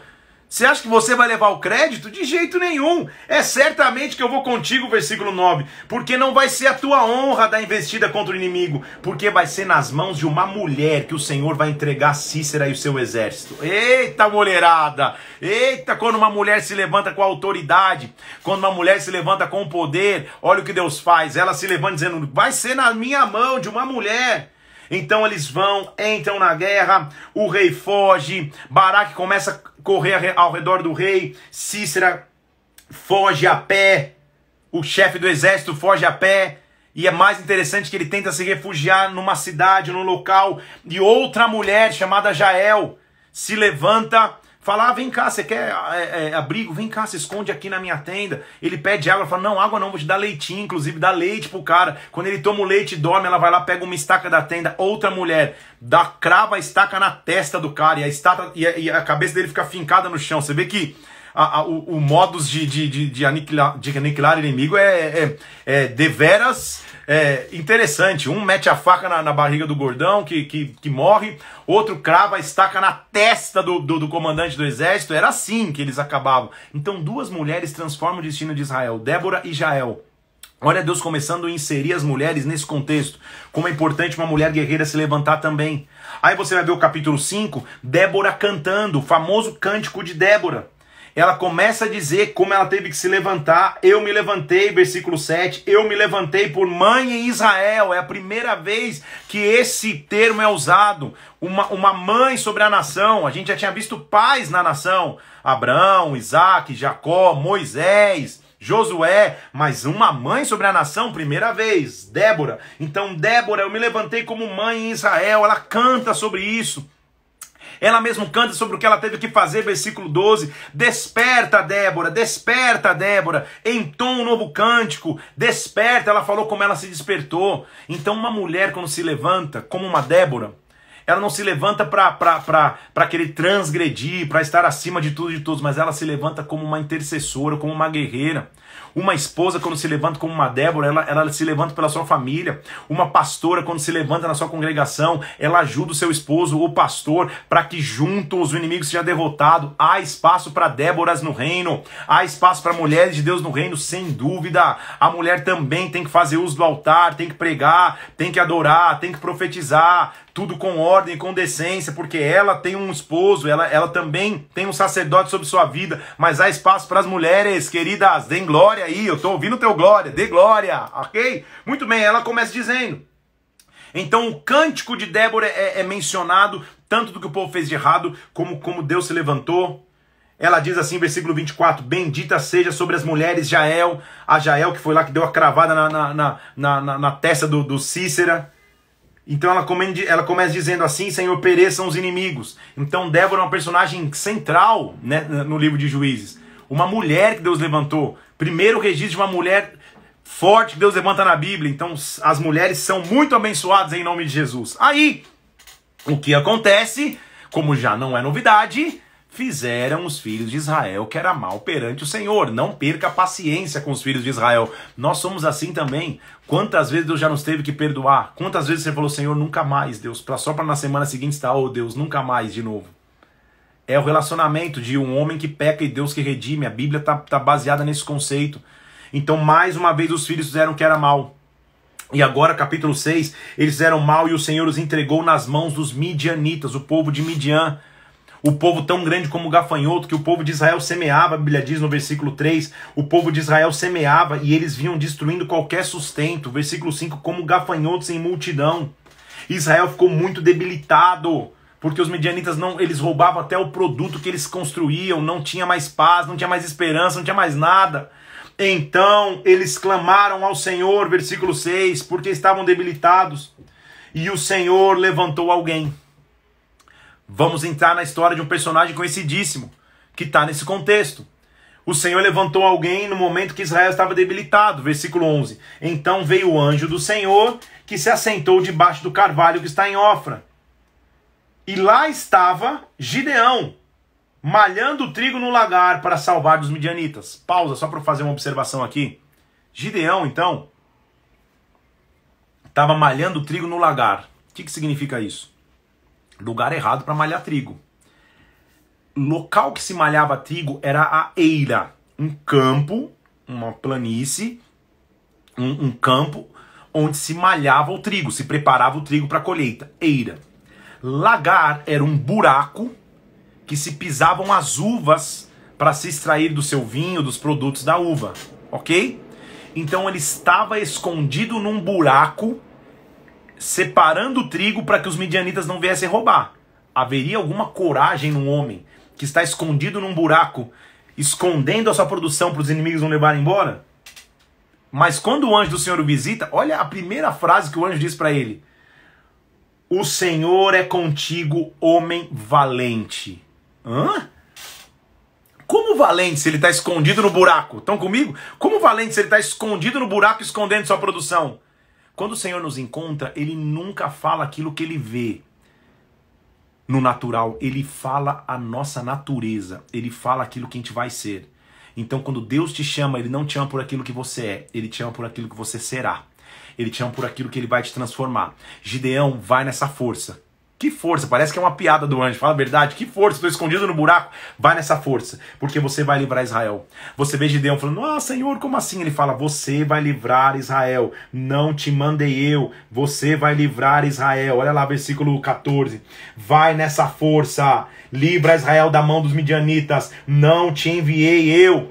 Você acha que você vai levar o crédito? De jeito nenhum. É certamente que eu vou contigo, versículo 9. Porque não vai ser a tua honra da investida contra o inimigo. Porque vai ser nas mãos de uma mulher que o Senhor vai entregar Cícera e o seu exército. Eita, mulherada! Eita, quando uma mulher se levanta com autoridade, quando uma mulher se levanta com poder, olha o que Deus faz. Ela se levanta dizendo, vai ser na minha mão de uma mulher. Então eles vão, entram na guerra, o rei foge, Baraque começa a correr ao redor do rei, Cícera foge a pé, o chefe do exército foge a pé, e é mais interessante que ele tenta se refugiar numa cidade, num local, e outra mulher chamada Jael se levanta, fala, vem cá, você quer abrigo? Vem cá, se esconde aqui na minha tenda. Ele pede água, fala, não, água não, vou te dar leitinho, inclusive dá leite pro cara. Quando ele toma o leite e dorme, ela vai lá, pega uma estaca da tenda, outra mulher, crava a estaca na testa do cara, e a cabeça dele fica fincada no chão. Você vê que o modus de aniquilar inimigo é deveras interessante. Um mete a faca na barriga do gordão que morre, outro crava a estaca na testa do comandante do exército. Era assim que eles acabavam. Então 2 mulheres transformam o destino de Israel, Débora e Jael. Olha Deus começando a inserir as mulheres nesse contexto. Como é importante uma mulher guerreira se levantar também. Aí você vai ver o capítulo 5, Débora cantando, o famoso cântico de Débora. Ela começa a dizer como ela teve que se levantar. Eu me levantei, versículo 7, eu me levantei por mãe em Israel. É a primeira vez que esse termo é usado. Uma mãe sobre a nação. A gente já tinha visto pais na nação. Abraão, Isaac, Jacó, Moisés, Josué, mas uma mãe sobre a nação, primeira vez, Débora. Então Débora, eu me levantei como mãe em Israel. Ela canta sobre isso. Ela mesmo canta sobre o que ela teve que fazer, versículo 12. Desperta, Débora, entoa um novo cântico, desperta. Ela falou como ela se despertou. Então uma mulher quando se levanta, como uma Débora, ela não se levanta para querer transgredir, para estar acima de tudo e de todos, mas ela se levanta como uma intercessora, como uma guerreira. Uma esposa, quando se levanta como uma Débora, ela se levanta pela sua família. Uma pastora, quando se levanta na sua congregação, ela ajuda o seu esposo, o pastor, para que juntos o inimigo seja derrotado. Há espaço para Déboras no reino. Há espaço para mulheres de Deus no reino, sem dúvida. A mulher também tem que fazer uso do altar, tem que pregar, tem que adorar, tem que profetizar. Tudo com ordem, com decência, porque ela tem um esposo, ela também tem um sacerdote sobre sua vida, mas há espaço para as mulheres, queridas, deem glória aí, eu estou ouvindo o teu glória, dê glória, ok? Muito bem, ela começa dizendo. Então o cântico de Débora é mencionado, tanto do que o povo fez de errado, como Deus se levantou. Ela diz assim, versículo 24, bendita seja sobre as mulheres Jael, a Jael que foi lá que deu a cravada na testa do Cícera. Então ela começa dizendo assim, Senhor, pereçam os inimigos. Então Débora é uma personagem central, né, no livro de Juízes. Uma mulher que Deus levantou. Primeiro registro de uma mulher forte que Deus levanta na Bíblia. Então as mulheres são muito abençoadas em nome de Jesus. Aí, o que acontece, como já não é novidade, fizeram os filhos de Israel que era mal perante o Senhor. Não perca a paciência com os filhos de Israel. Nós somos assim também. Quantas vezes Deus já nos teve que perdoar? Quantas vezes você falou, Senhor, nunca mais, Deus, só para na semana seguinte estar, oh Deus, nunca mais de novo. É o relacionamento de um homem que peca e Deus que redime. A Bíblia tá baseada nesse conceito. Então, mais uma vez, os filhos fizeram o que era mal. E agora, capítulo 6, eles fizeram mal e o Senhor os entregou nas mãos dos midianitas, o povo de Midian. O povo tão grande como o gafanhoto, que o povo de Israel semeava, a Bíblia diz no versículo 3, o povo de Israel semeava e eles vinham destruindo qualquer sustento. Versículo 5, como gafanhotos em multidão. Israel ficou muito debilitado, porque os midianitas eles roubavam até o produto que eles construíam, não tinha mais paz, não tinha mais esperança, não tinha mais nada. Então eles clamaram ao Senhor, versículo 6, porque estavam debilitados. E o Senhor levantou alguém. Vamos entrar na história de um personagem conhecidíssimo, que está nesse contexto. O Senhor levantou alguém no momento que Israel estava debilitado. Versículo 11. Então veio o anjo do Senhor, que se assentou debaixo do carvalho que está em Ofra. E lá estava Gideão, malhando o trigo no lagar para salvar dos midianitas. Pausa só para fazer uma observação aqui. Gideão, então, estava malhando o trigo no lagar. O que significa isso? Lugar errado para malhar trigo. Local que se malhava trigo era a eira. Um campo, uma planície, um campo onde se malhava o trigo, se preparava o trigo para a colheita. Eira. Lagar era um buraco que se pisavam as uvas para se extrair do seu vinho, dos produtos da uva. Ok? Então ele estava escondido num buraco, separando o trigo para que os midianitas não viessem roubar. Haveria alguma coragem num homem que está escondido num buraco, escondendo a sua produção para os inimigos não levarem embora? Mas quando o anjo do Senhor o visita, olha a primeira frase que o anjo diz para ele. O Senhor é contigo, homem valente. Hã? Como valente se ele está escondido no buraco? Estão comigo? Como valente se ele está escondido no buraco, escondendo sua produção? Quando o Senhor nos encontra, Ele nunca fala aquilo que Ele vê. no natural, ele fala a nossa natureza, ele fala aquilo que a gente vai ser. Então quando Deus te chama, ele não te chama por aquilo que você é, ele te chama por aquilo que você será. Ele te chama por aquilo que ele vai te transformar. Gideão vai nessa força. Que força? Parece que é uma piada do anjo. Fala a verdade. Que força? Estou escondido no buraco. Vai nessa força. Porque você vai livrar Israel. Você vê Gideão falando, ah, Senhor, como assim? Ele fala, você vai livrar Israel. Não te mandei eu. Você vai livrar Israel. Olha lá, versículo 14. Vai nessa força. Livra Israel da mão dos midianitas. Não te enviei eu.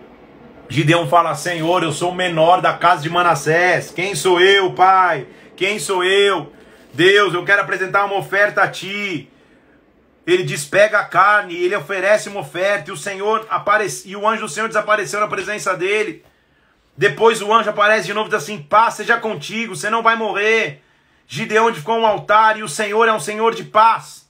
Gideão fala, Senhor, eu sou o menor da casa de Manassés. Quem sou eu, Pai? Quem sou eu? Deus, eu quero apresentar uma oferta a ti. Ele despega a carne, ele oferece uma oferta, e o Senhor aparece, e o anjo do Senhor desapareceu na presença dele. Depois o anjo aparece de novo e diz assim, paz seja contigo, você não vai morrer. Gideão edificou um altar, e o Senhor é um Senhor de paz.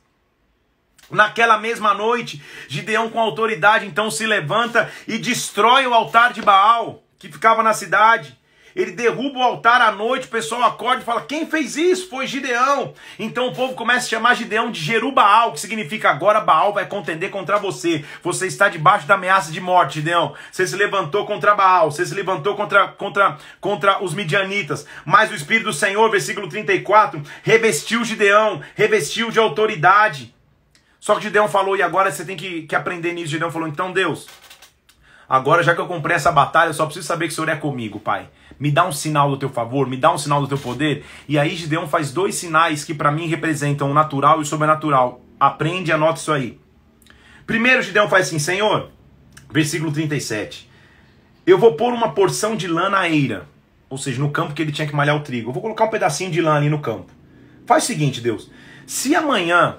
Naquela mesma noite, Gideão com autoridade então se levanta e destrói o altar de Baal, que ficava na cidade. Ele derruba o altar à noite, o pessoal acorda e fala, quem fez isso? Foi Gideão. Então o povo começa a chamar Gideão de Jerubaal, que significa agora Baal vai contender contra você. Você está debaixo da ameaça de morte, Gideão. Você se levantou contra Baal, você se levantou contra os midianitas. Mas o Espírito do Senhor, versículo 34, revestiu Gideão, revestiu de autoridade. Só que Gideão falou, e agora você tem que aprender nisso. Gideão falou, então Deus, agora já que eu comprei essa batalha, eu só preciso saber que o Senhor é comigo, Pai. Me dá um sinal do teu favor, me dá um sinal do teu poder. E aí Gideão faz dois sinais que para mim representam o natural e o sobrenatural. Aprende e anota isso aí. Primeiro Gideão faz assim, Senhor, versículo 37. Eu vou pôr uma porção de lã na eira, ou seja, no campo que ele tinha que malhar o trigo. Eu vou colocar um pedacinho de lã ali no campo. Faz o seguinte, Deus, se amanhã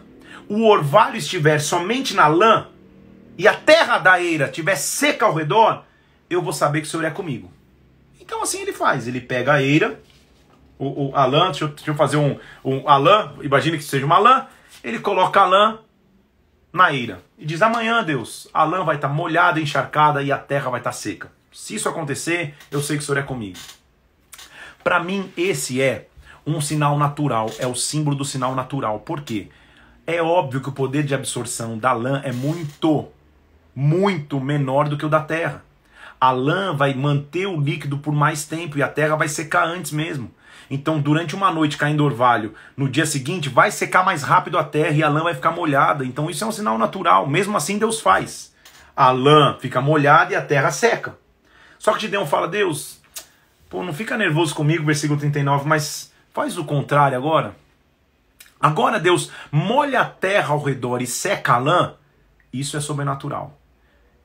o orvalho estiver somente na lã e a terra da eira estiver seca ao redor, eu vou saber que o Senhor é comigo. Então assim ele faz, ele pega a eira, a lã, deixa eu fazer a lã, imagine que seja uma lã, ele coloca a lã na eira e diz, amanhã Deus, a lã vai estar molhada, encharcada e a terra vai estar seca. Se isso acontecer, eu sei que o Senhor é comigo. Para mim esse é um sinal natural, é o símbolo do sinal natural. Por quê? É óbvio que o poder de absorção da lã é muito menor do que o da terra. A lã vai manter o líquido por mais tempo e a terra vai secar antes mesmo. Então, durante uma noite caindo orvalho, no dia seguinte vai secar mais rápido a terra e a lã vai ficar molhada. Então isso é um sinal natural. Mesmo assim Deus faz. A lã fica molhada e a terra seca. Só que Gideão fala, Deus, pô, não fica nervoso comigo, versículo 39, mas faz o contrário agora. Agora Deus molha a terra ao redor e seca a lã. Isso é sobrenatural.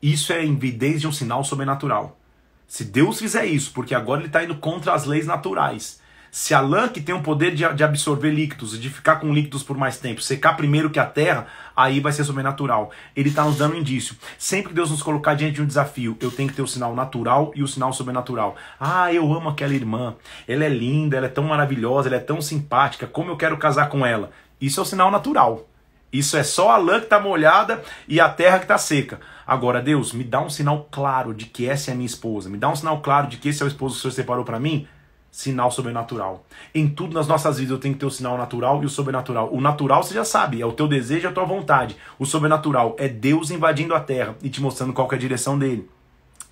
Isso é evidência de um sinal sobrenatural. Se Deus fizer isso, porque agora ele está indo contra as leis naturais. Se a lã, que tem o poder de absorver líquidos e de ficar com líquidos por mais tempo, secar primeiro que a terra, aí vai ser sobrenatural. Ele está nos dando um indício. Sempre que Deus nos colocar diante de um desafio, eu tenho que ter o sinal natural e o sinal sobrenatural. Ah, eu amo aquela irmã. Ela é linda, ela é tão maravilhosa, ela é tão simpática. Como eu quero casar com ela? Isso é o sinal natural. Isso é só a lã que está molhada e a terra que está seca. Agora, Deus, me dá um sinal claro de que essa é a minha esposa. Me dá um sinal claro de que esse é o esposo que o Senhor separou para mim. Sinal sobrenatural. Em tudo nas nossas vidas eu tenho que ter o sinal natural e o sobrenatural. O natural você já sabe, é o teu desejo e a tua vontade. O sobrenatural é Deus invadindo a terra e te mostrando qual que é a direção dele.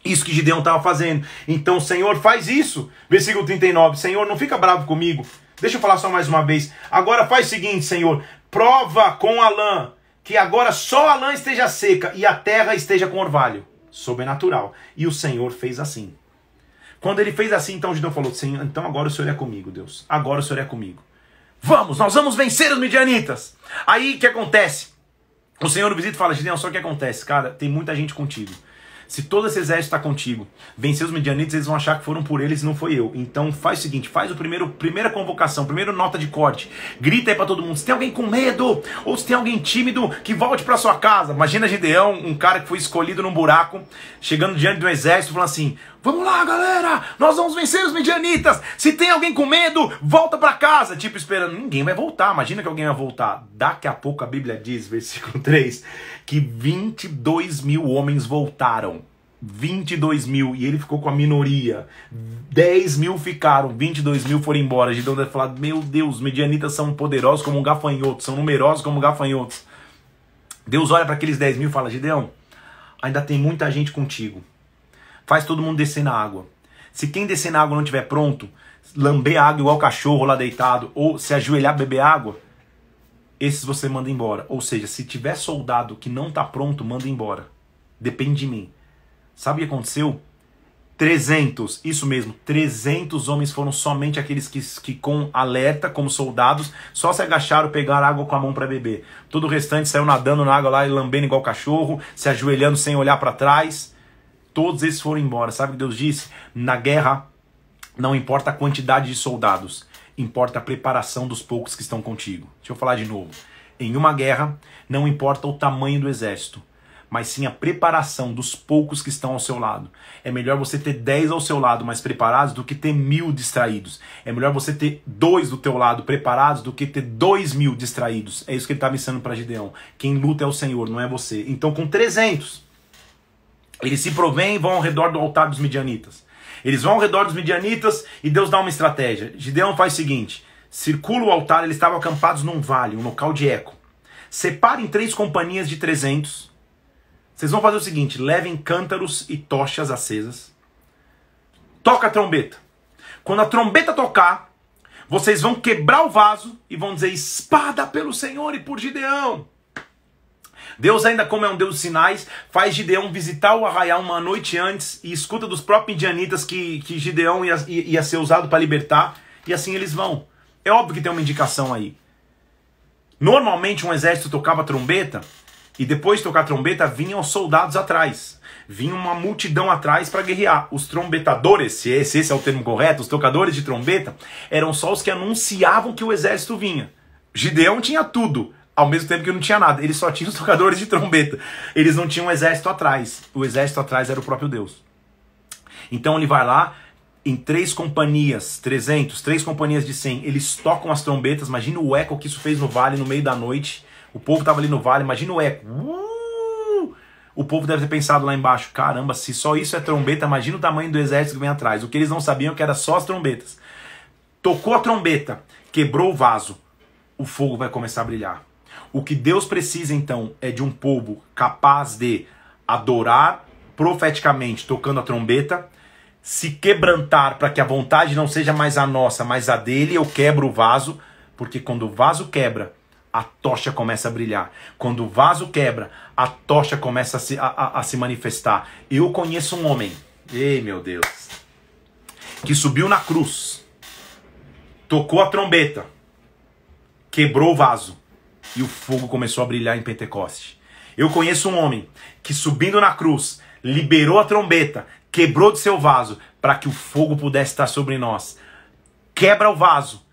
Isso que Gideão estava fazendo. Então, Senhor, faz isso. Versículo 39. Senhor, não fica bravo comigo. Deixa eu falar só mais uma vez. Agora faz o seguinte, Senhor. Prova com a lã, que agora só a lã esteja seca e a terra esteja com orvalho. Sobrenatural. E o Senhor fez assim. Quando ele fez assim, então Gideão falou, Senhor, então agora o Senhor é comigo, Deus. Agora o Senhor é comigo. Vamos, nós vamos vencer os midianitas. Aí o que acontece? O Senhor o visita e fala, Gideão, só o que acontece? Cara, tem muita gente contigo. Se todo esse exército está contigo, vencer os midianitas, eles vão achar que foram por eles e não foi eu. Então faz o seguinte, faz a primeira convocação, primeira nota de corte. Grita aí para todo mundo, se tem alguém com medo, ou se tem alguém tímido, que volte para sua casa. Imagina Gideão, um cara que foi escolhido num buraco, chegando diante de um exército, falando assim, vamos lá galera, nós vamos vencer os midianitas. Se tem alguém com medo, volta para casa. Tipo, esperando, ninguém vai voltar, imagina que alguém vai voltar. Daqui a pouco a Bíblia diz, versículo 3, que 22 mil homens voltaram. 22 mil, e ele ficou com a minoria. 10 mil ficaram, 22 mil foram embora. A gente deve falar, meu Deus, os midianitas são poderosos como um gafanhoto, são numerosos como gafanhotos. Deus olha para aqueles 10 mil e fala: Gideão, ainda tem muita gente contigo. Faz todo mundo descer na água. Se quem descer na água não estiver pronto, lamber água igual cachorro lá deitado, ou se ajoelhar beber água, esses você manda embora. Ou seja, se tiver soldado que não está pronto, manda embora. Depende de mim. Sabe o que aconteceu? 300, isso mesmo, 300 homens foram somente aqueles que com alerta, como soldados, só se agacharam, pegaram água com a mão para beber. Todo o restante saiu nadando na água lá e lambendo igual cachorro, se ajoelhando sem olhar para trás. Todos esses foram embora. Sabe o que Deus disse? Na guerra, não importa a quantidade de soldados, importa a preparação dos poucos que estão contigo. Deixa eu falar de novo. Em uma guerra, não importa o tamanho do exército, mas sim a preparação dos poucos que estão ao seu lado. É melhor você ter 10 ao seu lado mais preparados do que ter 1000 distraídos. É melhor você ter 2 do teu lado preparados do que ter 2000 distraídos. É isso que ele estava ensinando para Gideão. Quem luta é o Senhor, não é você. Então com 300, eles se provêm e vão ao redor do altar dos midianitas. Eles vão ao redor dos midianitas e Deus dá uma estratégia. Gideão faz o seguinte: circula o altar, eles estavam acampados num vale, um local de eco. Separem 3 companhias de 300. Vocês vão fazer o seguinte: levem cântaros e tochas acesas. Toca a trombeta. Quando a trombeta tocar, vocês vão quebrar o vaso e vão dizer: espada pelo Senhor e por Gideão. Deus, ainda como é um Deus de sinais, faz Gideão visitar o arraial uma noite antes e escuta dos próprios midianitas que Gideão ia ser usado para libertar, e assim eles vão. É óbvio que tem uma indicação aí. Normalmente um exército tocava trombeta e depois de tocar a trombeta vinham os soldados atrás. Vinha uma multidão atrás para guerrear. Os trombetadores, se esse é o termo correto, os tocadores de trombeta, eram só os que anunciavam que o exército vinha. Gideão tinha tudo, ao mesmo tempo que não tinha nada. Ele só tinha os tocadores de trombeta. Eles não tinham um exército atrás. O exército atrás era o próprio Deus. Então ele vai lá, em 3 companhias, 300, 3 companhias de 100, eles tocam as trombetas. Imagina o eco que isso fez no vale no meio da noite. O povo estava ali no vale, imagina o eco. O povo deve ter pensado lá embaixo: caramba, se só isso é trombeta, imagina o tamanho do exército que vem atrás. O que eles não sabiam é que era só as trombetas. Tocou a trombeta, quebrou o vaso, o fogo vai começar a brilhar. O que Deus precisa então é de um povo capaz de adorar profeticamente tocando a trombeta, se quebrantar para que a vontade não seja mais a nossa, mas a dele. Eu quebro o vaso, porque quando o vaso quebra, a tocha começa a brilhar. Quando o vaso quebra, a tocha começa a se manifestar. Eu conheço um homem, ei meu Deus, que subiu na cruz, tocou a trombeta, quebrou o vaso e o fogo começou a brilhar em Pentecoste. Eu conheço um homem que subindo na cruz, liberou a trombeta, quebrou de seu vaso para que o fogo pudesse estar sobre nós. Quebra o vaso,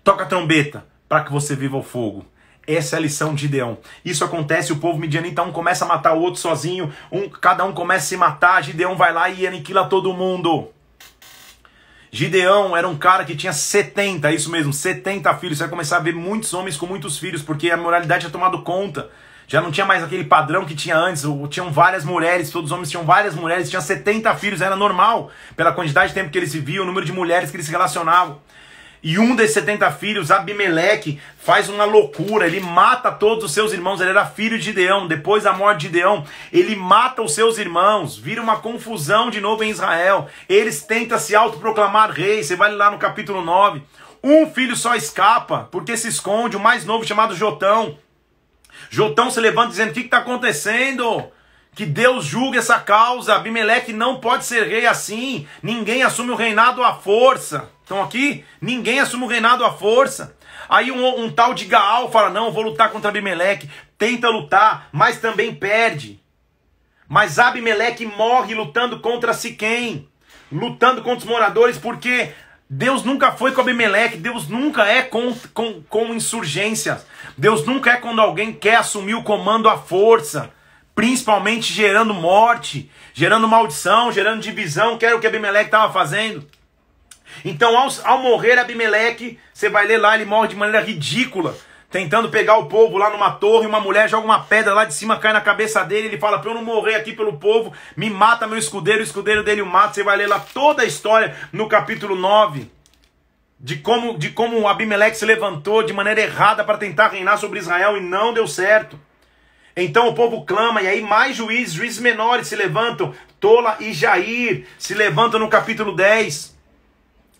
toca a trombeta para que você viva o fogo. Essa é a lição de Gideão. Isso acontece, o povo midianita, um começa a matar o outro sozinho, cada um começa a se matar, Gideão vai lá e aniquila todo mundo. Gideão era um cara que tinha 70, isso mesmo, 70 filhos. Você vai começar a ver muitos homens com muitos filhos, porque a moralidade tinha tomado conta. Já não tinha mais aquele padrão que tinha antes, tinham várias mulheres, todos os homens tinham várias mulheres, tinham 70 filhos, era normal, pela quantidade de tempo que eles viviam, o número de mulheres que eles se relacionavam. E um desses 70 filhos, Abimeleque, faz uma loucura, ele mata todos os seus irmãos. Ele era filho de Gideão. Depois da morte de Gideão, ele mata os seus irmãos, vira uma confusão de novo em Israel. Eles tentam se autoproclamar rei, você vai lá no capítulo 9. Um filho só escapa, porque se esconde, o mais novo chamado Jotão. Jotão se levanta dizendo: o que está acontecendo? Que Deus julgue essa causa. Abimeleque não pode ser rei assim. Ninguém assume o reinado à força. Estão aqui? Ninguém assume o reinado à força. Aí um tal de Gaal fala: não, eu vou lutar contra Abimeleque. Tenta lutar, mas também perde. Mas Abimeleque morre lutando contra Siquém, lutando contra os moradores, porque Deus nunca foi com Abimeleque. Deus nunca é com insurgências. Deus nunca é quando alguém quer assumir o comando à força, principalmente gerando morte, gerando maldição, gerando divisão, que era o que Abimeleque estava fazendo. Então, ao morrer Abimeleque, você vai ler lá, ele morre de maneira ridícula, tentando pegar o povo lá numa torre. Uma mulher joga uma pedra lá de cima, cai na cabeça dele. Ele fala: para eu não morrer aqui pelo povo, me mata meu escudeiro. O escudeiro dele o mata. Você vai ler lá toda a história no capítulo 9, de como Abimeleque se levantou de maneira errada para tentar reinar sobre Israel e não deu certo. Então o povo clama, e aí mais juízes menores se levantam. Tola e Jair se levantam no capítulo 10.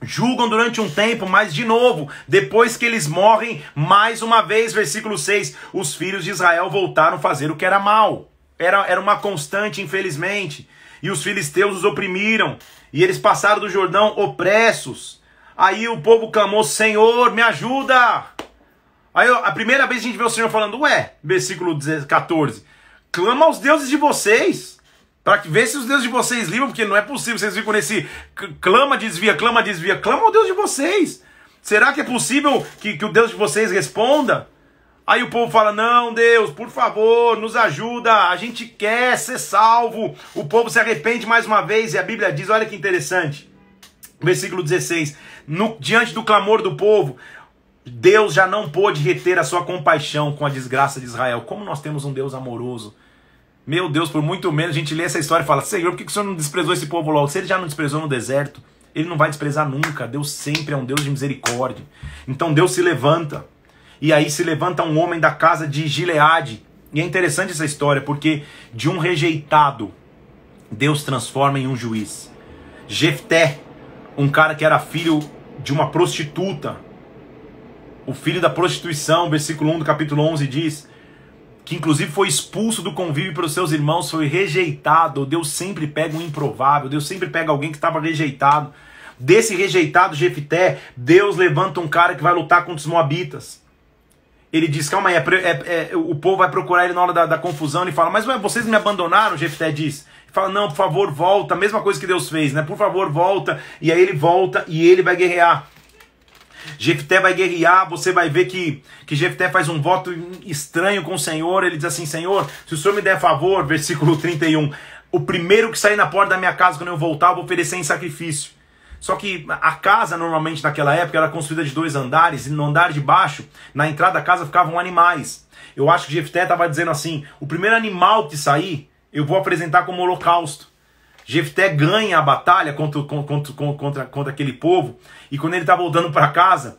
Julgam durante um tempo, mas de novo, depois que eles morrem, mais uma vez, versículo 6, os filhos de Israel voltaram a fazer o que era mal. Era uma constante, infelizmente. E os filisteus os oprimiram, e eles passaram do Jordão opressos. Aí o povo clamou, Senhor, me ajuda! Aí a primeira vez a gente vê o Senhor falando, versículo 14, clama aos deuses de vocês, para ver se os deuses de vocês livram, porque não é possível, vocês ficam nesse clama, desvia, clama ao Deus de vocês. Será que é possível que o Deus de vocês responda? Aí o povo fala, não, Deus, por favor, nos ajuda, a gente quer ser salvo. O povo se arrepende mais uma vez, e a Bíblia diz, olha que interessante, versículo 16, diante do clamor do povo, Deus já não pôde reter a sua compaixão com a desgraça de Israel. Como nós temos um Deus amoroso. Meu Deus, por muito menos a gente lê essa história e fala, Senhor, por que o Senhor não desprezou esse povo logo? Se ele já não desprezou no deserto, ele não vai desprezar nunca. Deus sempre é um Deus de misericórdia. Então Deus se levanta. E aí se levanta um homem da casa de Gileade. E é interessante essa história, porque de um rejeitado, Deus transforma em um juiz. Jefté, um cara que era filho de uma prostituta, o filho da prostituição, versículo 1 do capítulo 11 diz, que inclusive foi expulso do convívio pelos seus irmãos, foi rejeitado. Deus sempre pega um improvável, Deus sempre pega alguém que estava rejeitado. Desse rejeitado Jefté, Deus levanta um cara que vai lutar contra os moabitas. Ele diz, calma aí, o povo vai procurar ele na hora da confusão, e fala, mas vocês me abandonaram, Jefté diz. Ele fala, não, por favor, volta, a mesma coisa que Deus fez, né? Por favor, volta. E aí ele volta e ele vai guerrear. Jefté vai guerrear, você vai ver que Jefté faz um voto estranho com o Senhor. Ele diz assim, Senhor, se o Senhor me der favor, versículo 31, o primeiro que sair na porta da minha casa quando eu voltar, eu vou oferecer em sacrifício. Só que a casa, normalmente naquela época, era construída de 2 andares, e no andar de baixo, na entrada da casa, ficavam animais. Eu acho que Jefté estava dizendo assim, o primeiro animal que sair, eu vou apresentar como holocausto. Jefté ganha a batalha contra aquele povo, e quando ele está voltando para casa,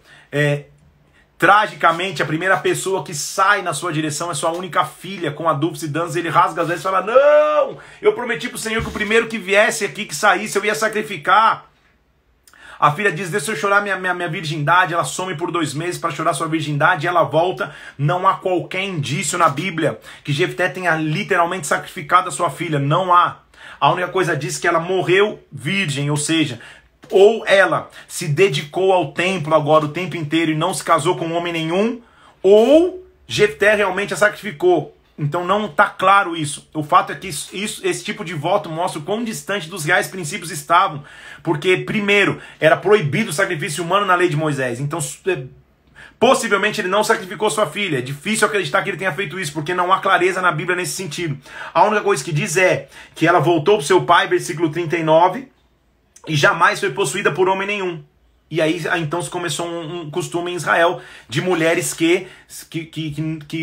tragicamente, a primeira pessoa que sai na sua direção é sua única filha, com adultos e danos. Ele rasga as vestes e fala, não, eu prometi para o Senhor que o primeiro que viesse aqui, que saísse, eu ia sacrificar. A filha diz, deixa eu chorar minha virgindade. Ela some por 2 meses para chorar sua virgindade, e ela volta. Não há qualquer indício na Bíblia que Jefté tenha literalmente sacrificado a sua filha, não há. A única coisa diz que ela morreu virgem, ou seja, ou ela se dedicou ao templo agora o tempo inteiro e não se casou com homem nenhum, ou Jefté realmente a sacrificou. Então não está claro isso. O fato é que esse tipo de voto mostra o quão distante dos reais princípios estavam. Porque, primeiro, era proibido o sacrifício humano na lei de Moisés. Então, possivelmente ele não sacrificou sua filha. É difícil acreditar que ele tenha feito isso, porque não há clareza na Bíblia nesse sentido. A única coisa que diz é que ela voltou para o seu pai, versículo 39, e jamais foi possuída por homem nenhum. E aí então se começou um costume em Israel de mulheres que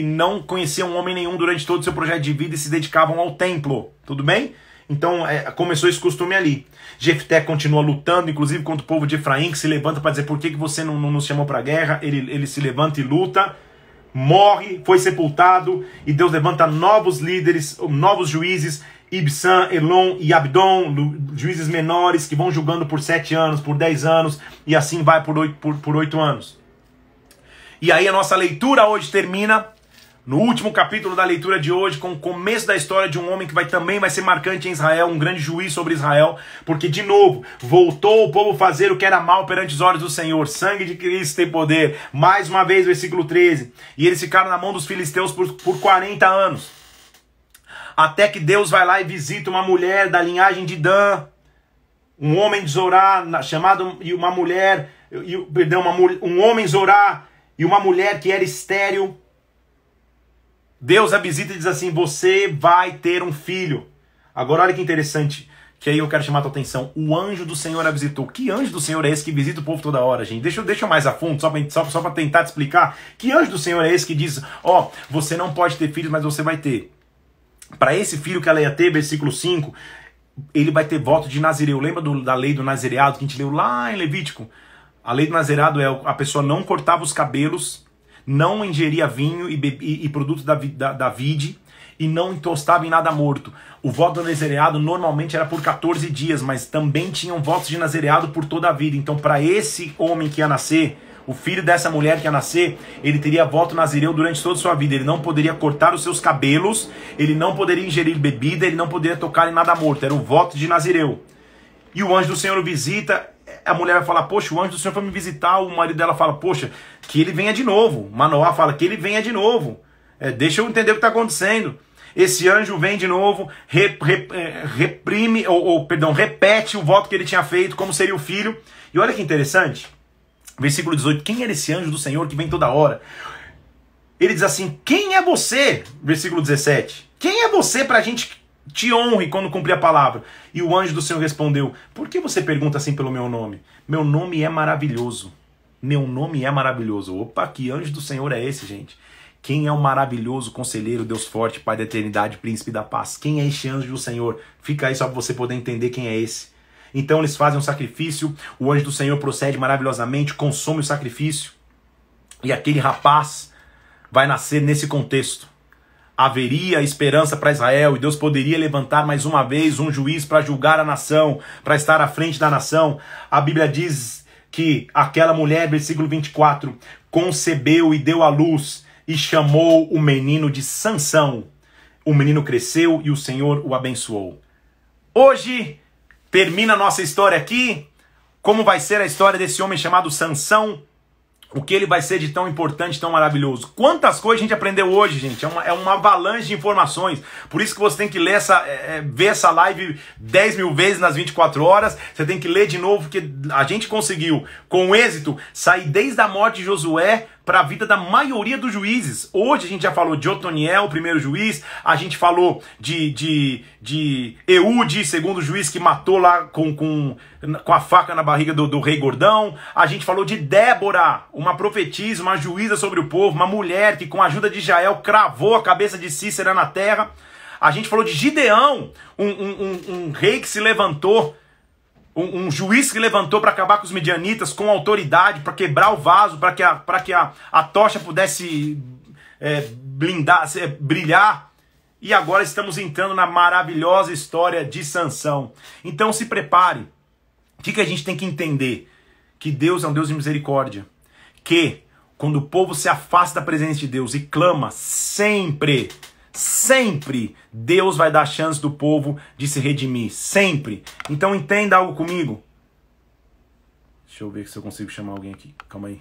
não conheciam homem nenhum durante todo o seu projeto de vida e se dedicavam ao templo. Tudo bem? Então começou esse costume ali. Jefté continua lutando, inclusive contra o povo de Efraim, que se levanta para dizer, por que você não nos chamou para a guerra? Ele se levanta e luta, morre, foi sepultado, e Deus levanta novos líderes, novos juízes, Ibsã, Elon e Abdon, juízes menores que vão julgando por 7 anos, por 10 anos, e assim vai por 8 anos. E aí a nossa leitura hoje termina no último capítulo da leitura de hoje, com o começo da história de um homem que também vai ser marcante em Israel, um grande juiz sobre Israel, porque de novo, voltou o povo fazer o que era mal perante os olhos do Senhor. Sangue de Cristo tem poder. Mais uma vez, versículo 13. E eles ficaram na mão dos filisteus por 40 anos. Até que Deus vai lá e visita uma mulher da linhagem de Dan, um homem de Zorá, chamado, e uma mulher, um homem Zorá, e uma mulher que era estéril. Deus a visita e diz assim, você vai ter um filho. Agora olha que interessante, que aí eu quero chamar a tua atenção. O anjo do Senhor a visitou. Que anjo do Senhor é esse que visita o povo toda hora, gente? Deixa eu mais a fundo, só para tentar te explicar. Que anjo do Senhor é esse que diz, você não pode ter filhos, mas você vai ter. Para esse filho que ela ia ter, versículo 5, ele vai ter voto de Nazireu. Lembra da lei do nazireado que a gente leu lá em Levítico? A lei do nazireado a pessoa não cortava os cabelos não ingeria vinho e produtos da vide, e não encostava em nada morto. O voto do nazereado normalmente era por 14 dias, mas também tinham votos de nazereado por toda a vida. Então, para esse homem que ia nascer, o filho dessa mulher que ia nascer, ele teria voto nazireu durante toda a sua vida. Ele não poderia cortar os seus cabelos, ele não poderia ingerir bebida, ele não poderia tocar em nada morto. Era o voto de nazireu. E o anjo do Senhor o visita, a mulher vai falar, poxa, o anjo do Senhor foi me visitar. O marido dela fala, poxa, que ele venha de novo. Manoá fala, que ele venha de novo. Deixa eu entender o que está acontecendo. Esse anjo vem de novo, repete o voto que ele tinha feito, como seria o filho. E olha que interessante, versículo 18, quem era esse anjo do Senhor que vem toda hora? Ele diz assim, quem é você? Versículo 17, quem é você para a gente te honre quando cumprir a palavra? E o anjo do Senhor respondeu, por que você pergunta assim pelo meu nome? Meu nome é maravilhoso. Meu nome é maravilhoso. Opa, que anjo do Senhor é esse, gente? Quem é o maravilhoso conselheiro, Deus forte, Pai da eternidade, príncipe da paz? Quem é este anjo do Senhor? Fica aí só para você poder entender quem é esse. Então eles fazem um sacrifício, o anjo do Senhor procede maravilhosamente, consome o sacrifício, e aquele rapaz vai nascer nesse contexto. Haveria esperança para Israel, e Deus poderia levantar mais uma vez um juiz para julgar a nação, para estar à frente da nação. A Bíblia diz que aquela mulher, versículo 24, concebeu e deu à luz, e chamou o menino de Sansão. O menino cresceu e o Senhor o abençoou. Hoje termina a nossa história aqui. Como vai ser a história desse homem chamado Sansão? O que ele vai ser de tão importante, tão maravilhoso? Quantas coisas a gente aprendeu hoje, gente? É uma avalanche de informações. Por isso que você tem que ler ver essa live 10 mil vezes nas 24 horas. Você tem que ler de novo, porque a gente conseguiu, com êxito, sair desde a morte de Josué para a vida da maioria dos juízes. Hoje a gente já falou de Otoniel, o primeiro juiz. A gente falou de Eude, segundo juiz, que matou lá com a faca na barriga do rei Gordão. A gente falou de Débora, uma profetisa, uma juíza sobre o povo, uma mulher que com a ajuda de Jael cravou a cabeça de Cícera na terra. A gente falou de Gideão, um rei que se levantou, um juiz que levantou para acabar com os midianitas com autoridade, para quebrar o vaso, para que a tocha pudesse brilhar. E agora estamos entrando na maravilhosa história de Sansão. Então se prepare. O que a gente tem que entender? Que Deus é um Deus de misericórdia. Que quando o povo se afasta da presença de Deus e clama sempre, Deus vai dar chance do povo de se redimir. Sempre. Então entenda algo comigo. Deixa eu ver se eu consigo chamar alguém aqui. Calma aí.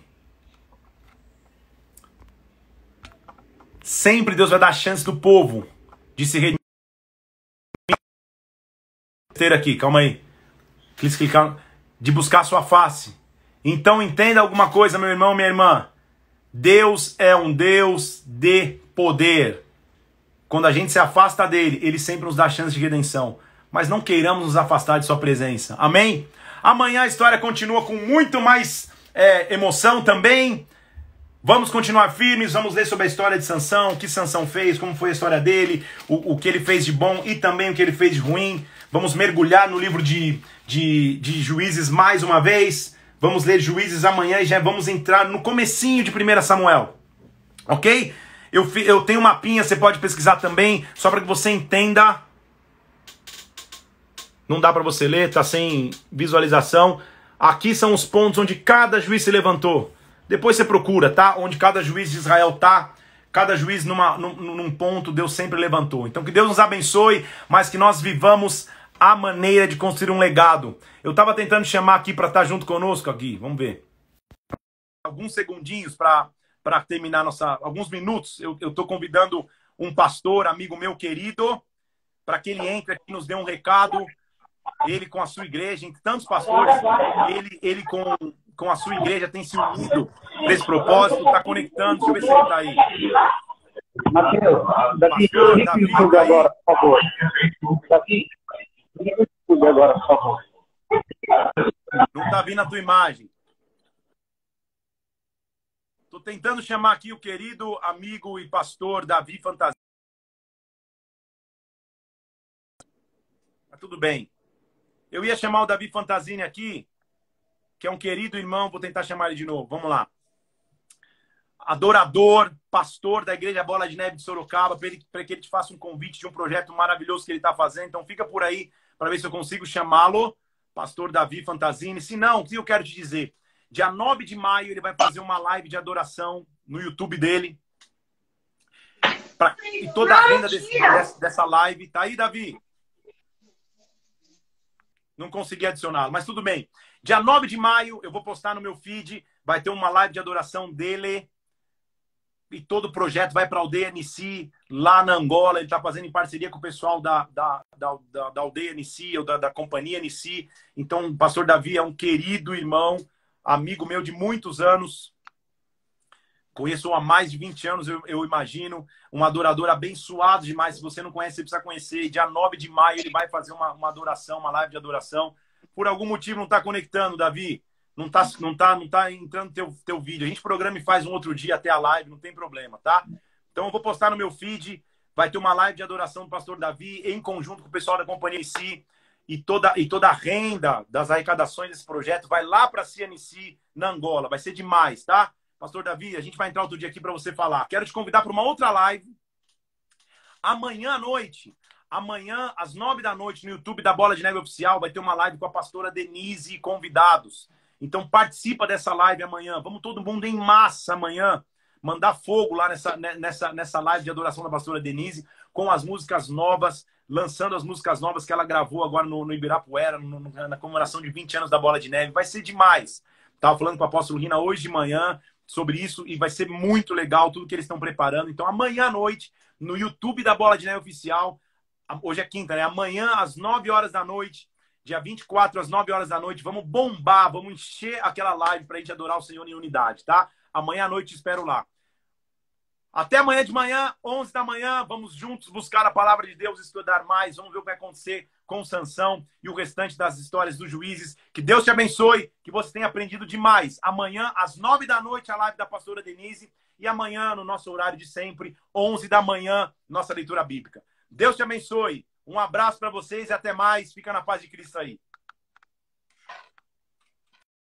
Sempre Deus vai dar chance do povo de se redimir. Aqui, calma aí. Clicar, de buscar a sua face. Então entenda alguma coisa, meu irmão, minha irmã. Deus é um Deus de poder. Quando a gente se afasta dele, ele sempre nos dá chance de redenção. Mas não queiramos nos afastar de sua presença. Amém? Amanhã a história continua com muito mais emoção também. Vamos continuar firmes, vamos ler sobre a história de Sansão, o que Sansão fez, como foi a história dele, o que ele fez de bom e também o que ele fez de ruim. Vamos mergulhar no livro de Juízes mais uma vez. Vamos ler Juízes amanhã e já vamos entrar no comecinho de 1 Samuel. Ok? Eu tenho um mapinha, você pode pesquisar também, só para que você entenda. Não dá para você ler, tá sem visualização. Aqui são os pontos onde cada juiz se levantou. Depois você procura, tá? Onde cada juiz de Israel tá. Cada juiz num ponto Deus sempre levantou. Então que Deus nos abençoe, mas que nós vivamos a maneira de construir um legado. Eu estava tentando chamar aqui para estar junto conosco aqui. Vamos ver. Alguns segundinhos para terminar alguns minutos. Eu estou convidando um pastor, amigo meu querido, para que ele entre aqui e nos dê um recado. Ele com a sua igreja, entre tantos pastores, ele com a sua igreja tem se unido para esse propósito, está conectando. Deixa eu ver se ele está aí. Mateus, Davi, liga agora, por favor. Davi, liga agora, por favor. Não está vindo a tua imagem. Estou tentando chamar aqui o querido amigo e pastor Davi Fantasia. Mas tudo bem. Eu ia chamar o Davi Fantasini aqui, que é um querido irmão. Vou tentar chamar ele de novo. Vamos lá. adorador, pastor da Igreja Bola de Neve de Sorocaba, para que ele te faça um convite de um projeto maravilhoso que ele está fazendo. Então fica por aí para ver se eu consigo chamá-lo, pastor Davi Fantasini. Se não, o que eu quero te dizer? Dia 9 de maio ele vai fazer uma live de adoração no YouTube dele. E toda a renda dessa live... Tá aí, Davi? Não consegui adicioná-lo, mas tudo bem. Dia 9 de maio eu vou postar no meu feed, vai ter uma live de adoração dele. E todo o projeto vai para a Aldeia Nissi, lá na Angola. Ele está fazendo em parceria com o pessoal da Aldeia Nissi, ou da Companhia Nissi. Então, o pastor Davi é um querido irmão, amigo meu de muitos anos. Conheço há mais de 20 anos, eu imagino. Um adorador abençoado demais. Se você não conhece, você precisa conhecer. E dia 9 de maio ele vai fazer uma adoração, uma live de adoração. Por algum motivo não está conectando, Davi. Não tá entrando teu vídeo. A gente programa e faz um outro dia até a live, não tem problema, tá? Então eu vou postar no meu feed, vai ter uma live de adoração do pastor Davi, em conjunto com o pessoal da Companhia Nissi, e toda a renda das arrecadações desse projeto vai lá para a CNC na Angola. Vai ser demais, tá? Pastor Davi, a gente vai entrar outro dia aqui para você falar. Quero te convidar para uma outra live. Amanhã à noite, às 9 da noite, no YouTube da Bola de Neve Oficial, vai ter uma live com a pastora Denise e convidados. Então participa dessa live amanhã. Vamos todo mundo em massa amanhã. Mandar fogo lá nessa live de adoração da pastora Denise, com as músicas novas, lançando as músicas novas que ela gravou agora no Ibirapuera, na comemoração de 20 anos da Bola de Neve. Vai ser demais. Estava falando com o apóstolo Rina hoje de manhã sobre isso e vai ser muito legal tudo que eles estão preparando. Então amanhã à noite, no YouTube da Bola de Neve Oficial, hoje é quinta, né? Amanhã às 9 horas da noite, dia 24, às 9 horas da noite, vamos bombar, vamos encher aquela live para a gente adorar o Senhor em unidade, tá? Amanhã à noite espero lá. Até amanhã de manhã, 11 da manhã, vamos juntos buscar a palavra de Deus, estudar mais, vamos ver o que vai acontecer com Sansão e o restante das histórias dos juízes. Que Deus te abençoe, que você tenha aprendido demais. Amanhã, às 9 da noite, a live da pastora Denise, e amanhã, no nosso horário de sempre, 11 da manhã, nossa leitura bíblica. Deus te abençoe. Um abraço para vocês e até mais. Fica na paz de Cristo aí.